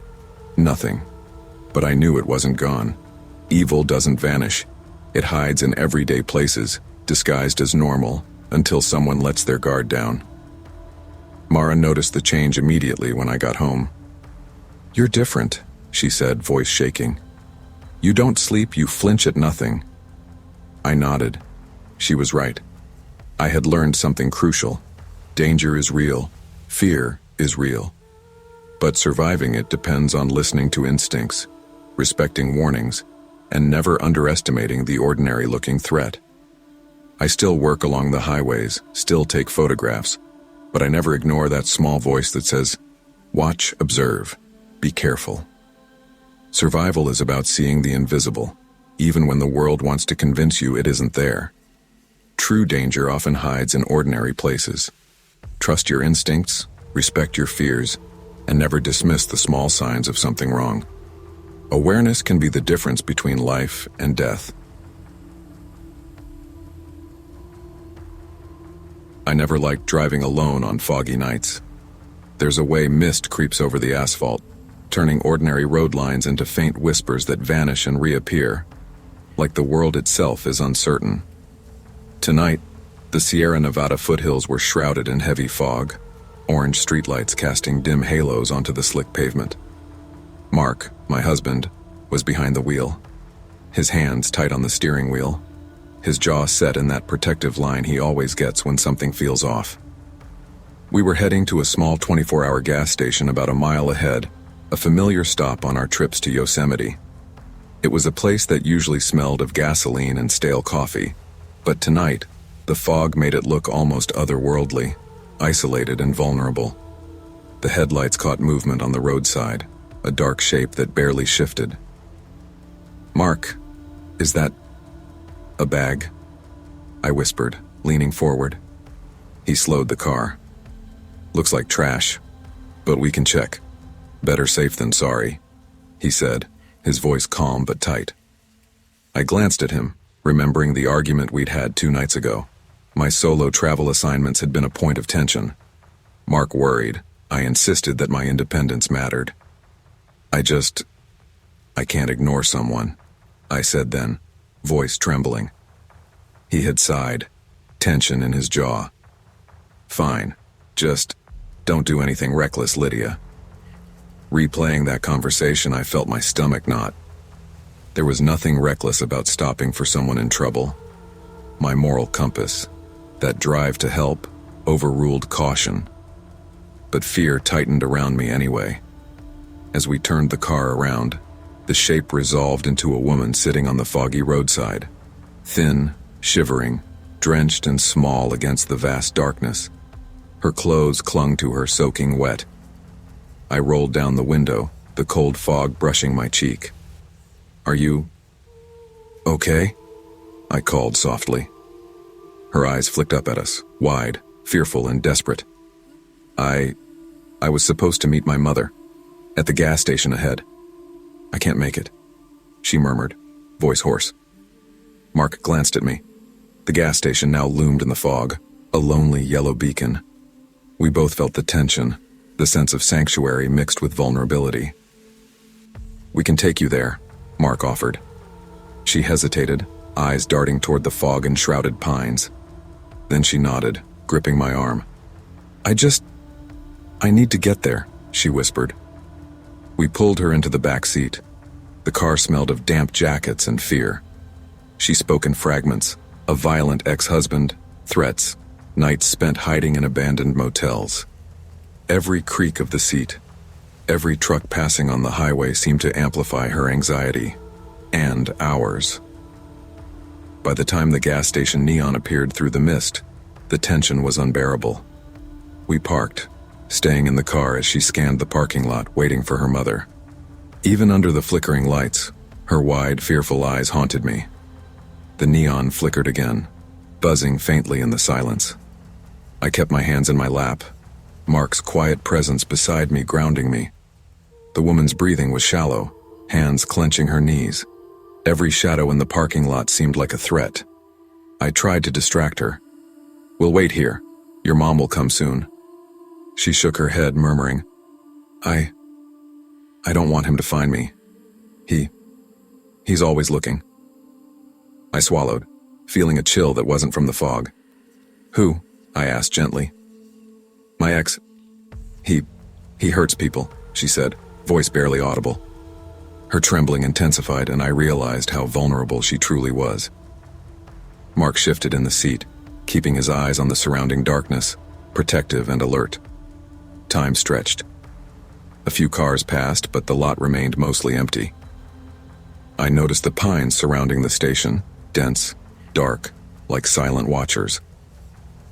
Nothing. But I knew it wasn't gone. Evil doesn't vanish. It hides in everyday places, disguised as normal, until someone lets their guard down. Mara noticed the change immediately when I got home. "You're different," she said, voice shaking. "You don't sleep, you flinch at nothing." I nodded. She was right. I had learned something crucial. Danger is real. Fear is real. But surviving it depends on listening to instincts, respecting warnings, and never underestimating the ordinary-looking threat. I still work along the highways, still take photographs, but I never ignore that small voice that says, "Watch, observe, be careful." Survival is about seeing the invisible, even when the world wants to convince you it isn't there. True danger often hides in ordinary places. Trust your instincts, respect your fears, and never dismiss the small signs of something wrong. Awareness can be the difference between life and death. I never liked driving alone on foggy nights. There's a way mist creeps over the asphalt, turning ordinary road lines into faint whispers that vanish and reappear, like the world itself is uncertain. Tonight, the Sierra Nevada foothills were shrouded in heavy fog, orange streetlights casting dim halos onto the slick pavement. Mark, my husband, was behind the wheel, his hands tight on the steering wheel, his jaw set in that protective line he always gets when something feels off. We were heading to a small 24-hour gas station about a mile ahead, a familiar stop on our trips to Yosemite. It was a place that usually smelled of gasoline and stale coffee, but tonight, the fog made it look almost otherworldly, isolated and vulnerable. The headlights caught movement on the roadside, a dark shape that barely shifted. "Mark, is that a bag?" I whispered, leaning forward. He slowed the car. "Looks like trash, but we can check. Better safe than sorry," he said, his voice calm but tight. I glanced at him, remembering the argument we'd had 2 nights ago. My solo travel assignments had been a point of tension. Mark worried. I insisted that my independence mattered. I can't ignore someone," I said then, voice trembling. He had sighed, tension in his jaw. "Fine, just don't do anything reckless, Lydia." Replaying that conversation, I felt my stomach knot. There was nothing reckless about stopping for someone in trouble. My moral compass, that drive to help, overruled caution. But fear tightened around me anyway. As we turned the car around, the shape resolved into a woman sitting on the foggy roadside, thin, shivering, drenched and small against the vast darkness. Her clothes clung to her, soaking wet. I rolled down the window, the cold fog brushing my cheek. "Are you okay?" I called softly. Her eyes flicked up at us, wide, fearful and desperate. I was supposed to meet my mother, at the gas station ahead. I can't make it," she murmured, voice hoarse. Mark glanced at me. The gas station now loomed in the fog, a lonely yellow beacon. We both felt the tension, the sense of sanctuary mixed with vulnerability. "We can take you there," Mark offered. She hesitated, eyes darting toward the fog-enshrouded pines. Then she nodded, gripping my arm. I need to get there," she whispered. We pulled her into the back seat. The car smelled of damp jackets and fear. She spoke in fragments, a violent ex-husband, threats, nights spent hiding in abandoned motels. Every creak of the seat, every truck passing on the highway seemed to amplify her anxiety, and ours. By the time the gas station neon appeared through the mist, the tension was unbearable. We parked, staying in the car as she scanned the parking lot, waiting for her mother. Even under the flickering lights, her wide, fearful eyes haunted me. The neon flickered again, buzzing faintly in the silence. I kept my hands in my lap, Mark's quiet presence beside me grounding me. The woman's breathing was shallow, hands clenching her knees. Every shadow in the parking lot seemed like a threat. I tried to distract her. "We'll wait here. Your mom will come soon." She shook her head, murmuring, I don't want him to find me. He's always looking. I swallowed, feeling a chill that wasn't from the fog. Who? I asked gently. My ex. He hurts people, she said, voice barely audible. Her trembling intensified, and I realized how vulnerable she truly was. Mark shifted in the seat, keeping his eyes on the surrounding darkness, protective and alert. Time stretched. A few cars passed, but the lot remained mostly empty. I noticed the pines surrounding the station, dense, dark, like silent watchers.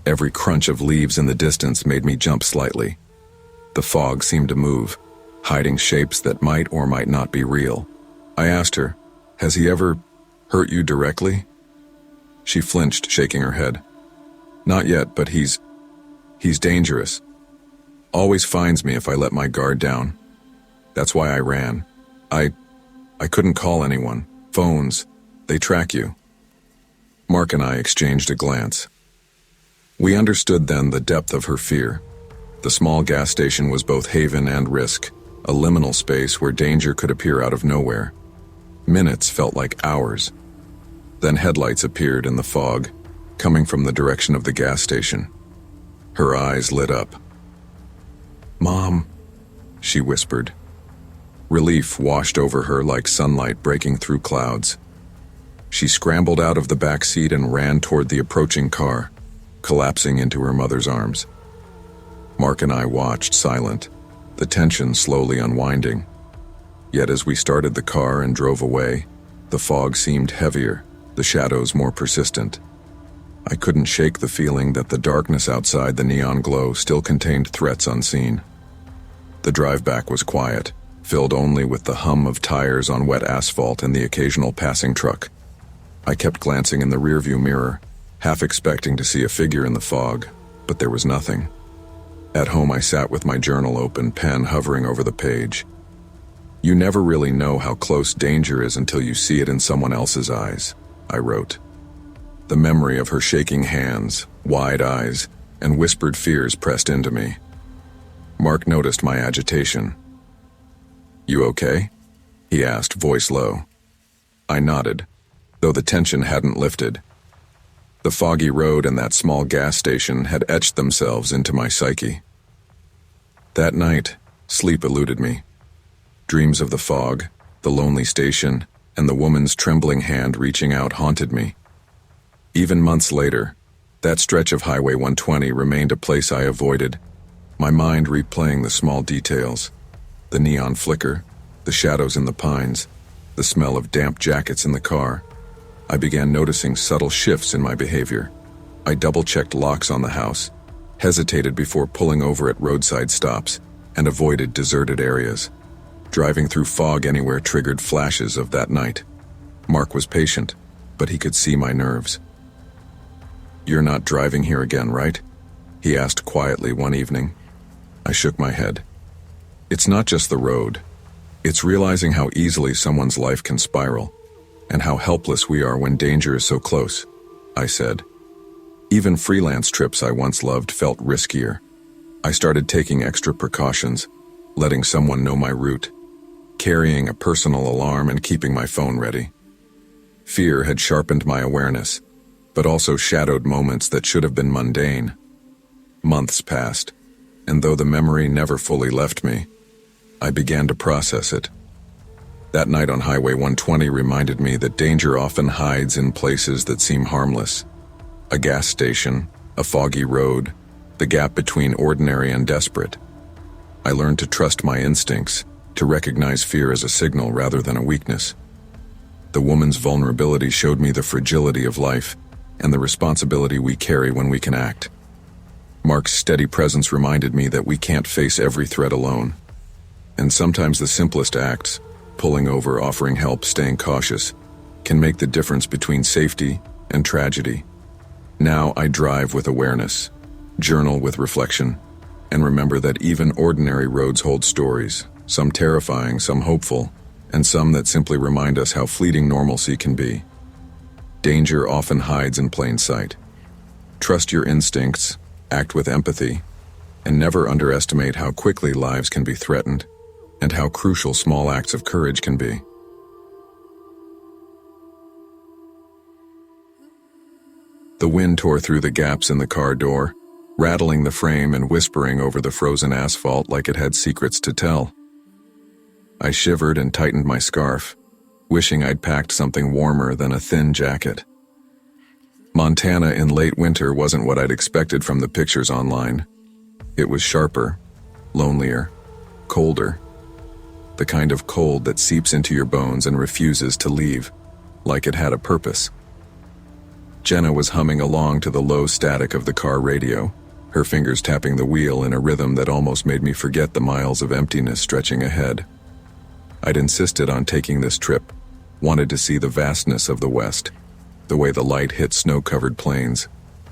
Every crunch of leaves in the distance made me jump slightly. The fog seemed to move, hiding shapes that might or might not be real. I asked her, "Has he ever hurt you directly?" She flinched, shaking her head. Not yet, but he's dangerous. Always finds me if I let my guard down. That's why I ran. I couldn't call anyone. Phones, they track you. Mark and I exchanged a glance. We understood then the depth of her fear. The small gas station was both haven and risk, a liminal space where danger could appear out of nowhere. Minutes felt like hours. Then headlights appeared in the fog, coming from the direction of the gas station. Her eyes lit up. "Mom," she whispered. Relief washed over her like sunlight breaking through clouds. She scrambled out of the back seat and ran toward the approaching car, collapsing into her mother's arms. Mark and I watched, silent, the tension slowly unwinding. Yet as we started the car and drove away, the fog seemed heavier, the shadows more persistent. I couldn't shake the feeling that the darkness outside the neon glow still contained threats unseen. The drive back was quiet, filled only with the hum of tires on wet asphalt and the occasional passing truck. I kept glancing in the rearview mirror, half expecting to see a figure in the fog, but there was nothing. At home, I sat with my journal open, pen hovering over the page. You never really know how close danger is until you see it in someone else's eyes, I wrote. The memory of her shaking hands, wide eyes, and whispered fears pressed into me. Mark noticed my agitation. "You okay?" he asked, voice low. I nodded, though the tension hadn't lifted. The foggy road and that small gas station had etched themselves into my psyche. That night, sleep eluded me. Dreams of the fog, the lonely station, and the woman's trembling hand reaching out haunted me. Even months later, that stretch of Highway 120 remained a place I avoided, my mind replaying the small details. The neon flicker, the shadows in the pines, the smell of damp jackets in the car. I began noticing subtle shifts in my behavior. I double-checked locks on the house, hesitated before pulling over at roadside stops, and avoided deserted areas. Driving through fog anywhere triggered flashes of that night. Mark was patient, but he could see my nerves. "You're not driving here again, right?" he asked quietly one evening. I shook my head. It's not just the road. It's realizing how easily someone's life can spiral, and how helpless we are when danger is so close, I said. Even freelance trips I once loved felt riskier. I started taking extra precautions, letting someone know my route, carrying a personal alarm and keeping my phone ready. Fear had sharpened my awareness, but also shadowed moments that should have been mundane. Months passed, and though the memory never fully left me, I began to process it. That night on Highway 120 reminded me that danger often hides in places that seem harmless. A gas station, a foggy road, the gap between ordinary and desperate. I learned to trust my instincts, to recognize fear as a signal rather than a weakness. The woman's vulnerability showed me the fragility of life and the responsibility we carry when we can act. Mark's steady presence reminded me that we can't face every threat alone. And sometimes the simplest acts, pulling over, offering help, staying cautious, can make the difference between safety and tragedy. Now I drive with awareness, journal with reflection, and remember that even ordinary roads hold stories, some terrifying, some hopeful, and some that simply remind us how fleeting normalcy can be. Danger often hides in plain sight. Trust your instincts, act with empathy, And never underestimate how quickly lives can be threatened, and how crucial small acts of courage can be. The wind tore through the gaps in the car door, rattling the frame and whispering over the frozen asphalt like it had secrets to tell. I shivered and tightened my scarf, wishing I'd packed something warmer than a thin jacket. Montana in late winter wasn't what I'd expected from the pictures online. It was sharper, lonelier, colder. The kind of cold that seeps into your bones and refuses to leave, like it had a purpose. Jenna was humming along to the low static of the car radio, her fingers tapping the wheel in a rhythm that almost made me forget the miles of emptiness stretching ahead. I'd insisted on taking this trip, wanted to see the vastness of the West, the way the light hit snow-covered plains,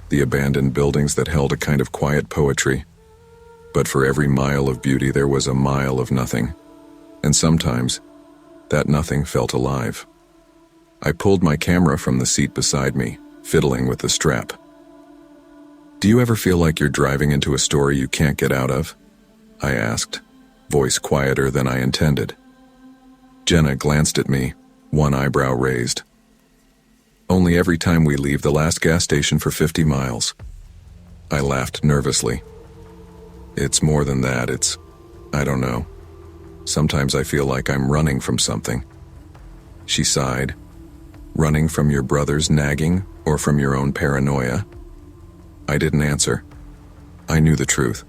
the abandoned buildings that held a kind of quiet poetry. But for every mile of beauty there was a mile of nothing, and sometimes that nothing felt alive. I pulled my camera from the seat beside me, fiddling with the strap. "Do you ever feel like you're driving into a story you can't get out of?" I asked, voice quieter than I intended. Jenna glanced at me, one eyebrow raised. "Only every time we leave the last gas station for 50 miles. I laughed nervously. "It's more than that, I don't know. Sometimes I feel like I'm running from something." She sighed. "Running from your brother's nagging or from your own paranoia?" I didn't answer. I knew the truth.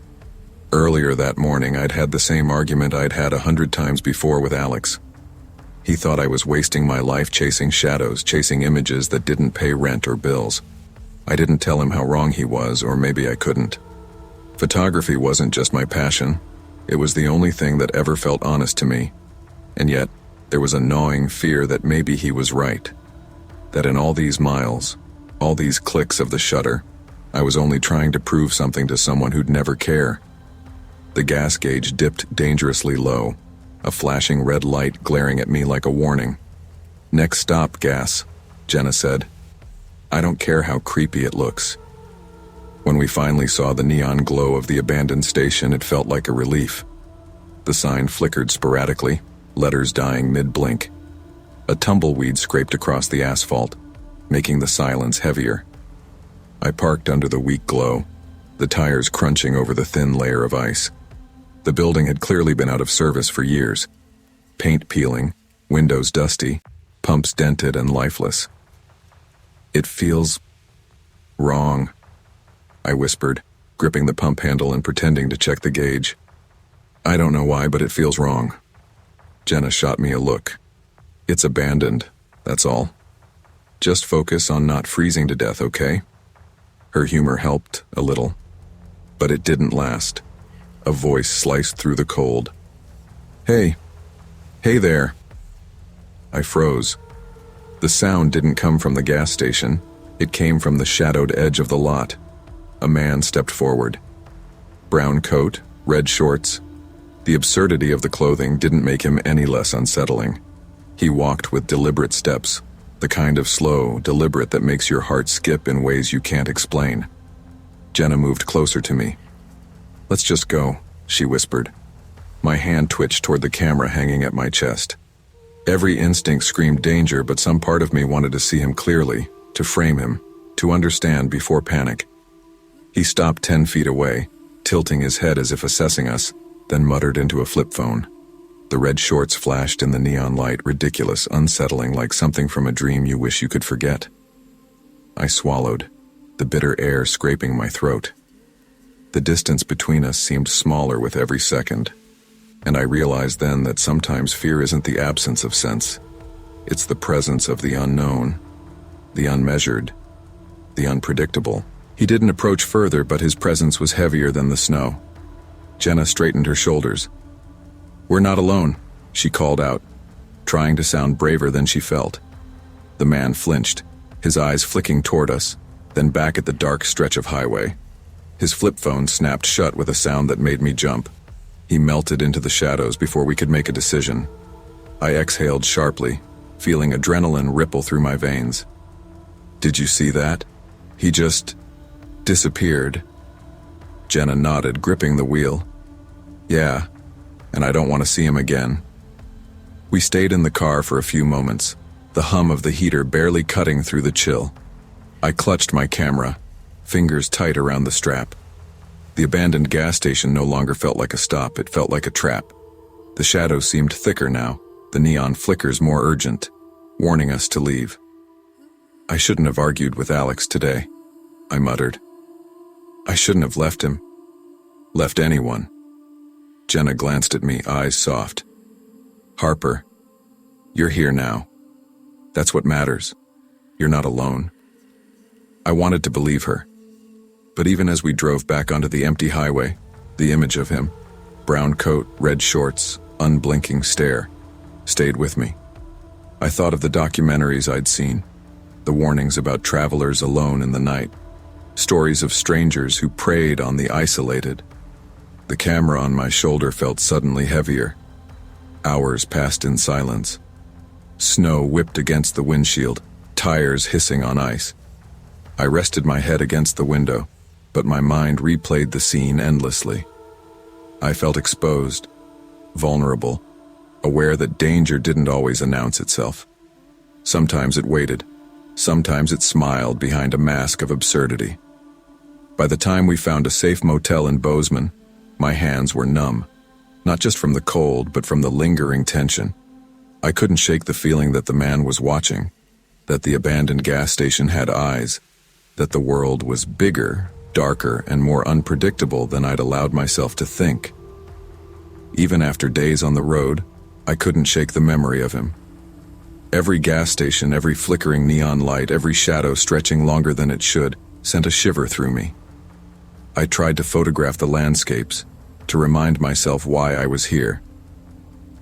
Earlier that morning I'd had the same argument I'd had 100 times before with Alex. He thought I was wasting my life chasing shadows, chasing images that didn't pay rent or bills. I didn't tell him how wrong he was, or maybe I couldn't. Photography wasn't just my passion. It was the only thing that ever felt honest to me. And yet, there was a gnawing fear that maybe he was right. That in all these miles, all these clicks of the shutter, I was only trying to prove something to someone who'd never care. The gas gauge dipped dangerously low, a flashing red light glaring at me like a warning. "Next stop, gas," Jenna said. "I don't care how creepy it looks." When we finally saw the neon glow of the abandoned station, it felt like a relief. The sign flickered sporadically, letters dying mid-blink. A tumbleweed scraped across the asphalt, making the silence heavier. I parked under the weak glow, the tires crunching over the thin layer of ice. The building had clearly been out of service for years. Paint peeling, windows dusty, pumps dented and lifeless. "It feels wrong," I whispered, gripping the pump handle and pretending to check the gauge. "I don't know why, but it feels wrong." Jenna shot me a look. "It's abandoned, that's all. Just focus on not freezing to death, okay?" Her humor helped, a little. But it didn't last. A voice sliced through the cold. "Hey. Hey there." I froze. The sound didn't come from the gas station. It came from the shadowed edge of the lot. A man stepped forward. Brown coat, red shorts. The absurdity of the clothing didn't make him any less unsettling. He walked with deliberate steps, the kind of slow, deliberate that makes your heart skip in ways you can't explain. Jenna moved closer to me. "Let's just go," she whispered. My hand twitched toward the camera hanging at my chest. Every instinct screamed danger, but some part of me wanted to see him clearly, to frame him, to understand before panic. He stopped 10 feet away, tilting his head as if assessing us, then muttered into a flip phone. The red shorts flashed in the neon light, ridiculous, unsettling, like something from a dream you wish you could forget. I swallowed, the bitter air scraping my throat. The distance between us seemed smaller with every second, and I realized then that sometimes fear isn't the absence of sense. It's the presence of the unknown, the unmeasured, the unpredictable. He didn't approach further, but his presence was heavier than the snow. Jenna straightened her shoulders. "We're not alone," she called out, trying to sound braver than she felt. The man flinched, his eyes flicking toward us, then back at the dark stretch of highway. His flip phone snapped shut with a sound that made me jump. He melted into the shadows before we could make a decision. I exhaled sharply, feeling adrenaline ripple through my veins. "Did you see that? He just disappeared." Jenna nodded, gripping the wheel. Yeah, and I don't want to see him again. We stayed in the car for a few moments, the hum of the heater barely cutting through the chill. I clutched my camera, fingers tight around the strap. The abandoned gas station no longer felt like a stop, it felt like a trap. The shadows seemed thicker now, the neon flickers more urgent, warning us to leave. I shouldn't have argued with Alex today, I muttered. I shouldn't have left him. Left anyone. Jenna glanced at me, eyes soft. Harper, you're here now. That's what matters. You're not alone. I wanted to believe her. But even as we drove back onto the empty highway, the image of him, brown coat, red shorts, unblinking stare, stayed with me. I thought of the documentaries I'd seen, the warnings about travelers alone in the night, stories of strangers who preyed on the isolated. The camera on my shoulder felt suddenly heavier. Hours passed in silence. Snow whipped against the windshield, tires hissing on ice. I rested my head against the window, but my mind replayed the scene endlessly. I felt exposed, vulnerable, aware that danger didn't always announce itself. Sometimes it waited, sometimes it smiled behind a mask of absurdity. By the time we found a safe motel in Bozeman, my hands were numb, not just from the cold, but from the lingering tension. I couldn't shake the feeling that the man was watching, that the abandoned gas station had eyes, that the world was bigger, darker, and more unpredictable than I'd allowed myself to think. Even after days on the road, I couldn't shake the memory of him. Every gas station, every flickering neon light, every shadow stretching longer than it should, sent a shiver through me. I tried to photograph the landscapes, to remind myself why I was here.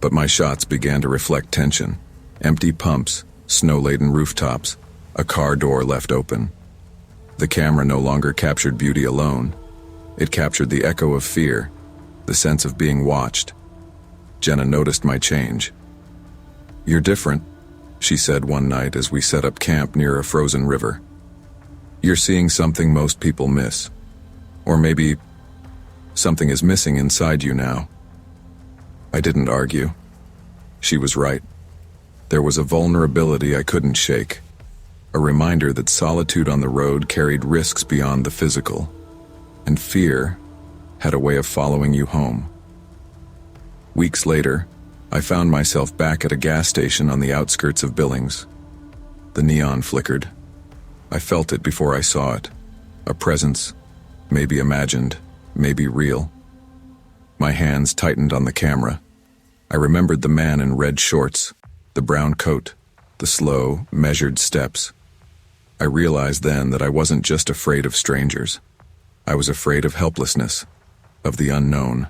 But my shots began to reflect tension. Empty pumps, snow-laden rooftops, a car door left open. The camera no longer captured beauty alone. It captured the echo of fear, the sense of being watched. Jenna noticed my change. You're different, she said one night as we set up camp near a frozen river. You're seeing something most people miss. Or maybe something is missing inside you now. I didn't argue. She was right. There was a vulnerability I couldn't shake, a reminder that solitude on the road carried risks beyond the physical, and fear had a way of following you home. Weeks later, I found myself back at a gas station on the outskirts of Billings. The neon flickered. I felt it before I saw it, a presence, maybe imagined, maybe real. My hands tightened on the camera. I remembered the man in red shorts, the brown coat, the slow, measured steps. I realized then that I wasn't just afraid of strangers. I was afraid of helplessness, of the unknown,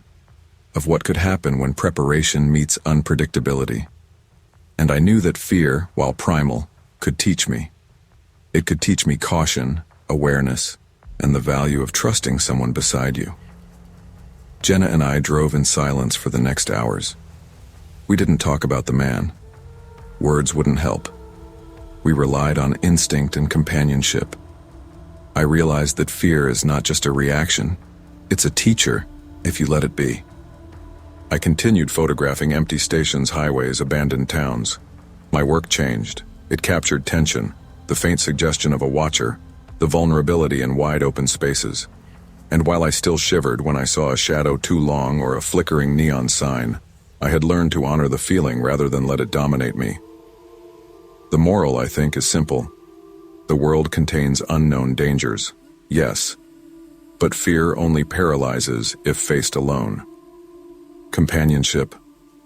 of what could happen when preparation meets unpredictability. And I knew that fear, while primal, could teach me. It could teach me caution, awareness, and the value of trusting someone beside you. Jenna and I drove in silence for the next hours. We didn't talk about the man. Words wouldn't help. We relied on instinct and companionship. I realized that fear is not just a reaction, it's a teacher if you let it be. I continued photographing empty stations, highways, abandoned towns. My work changed. It captured tension, the faint suggestion of a watcher, the vulnerability in wide open spaces. And while I still shivered when I saw a shadow too long or a flickering neon sign, I had learned to honor the feeling rather than let it dominate me. The moral, I think, is simple. The world contains unknown dangers, yes, but fear only paralyzes if faced alone. Companionship,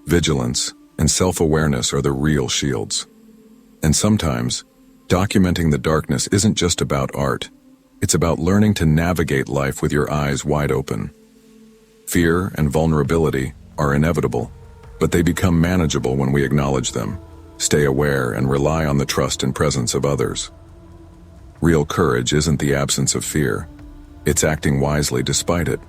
vigilance, and self-awareness are the real shields. And sometimes, documenting the darkness isn't just about art. It's about learning to navigate life with your eyes wide open. Fear and vulnerability are inevitable, but they become manageable when we acknowledge them, stay aware, and rely on the trust and presence of others. Real courage isn't the absence of fear. It's acting wisely despite it.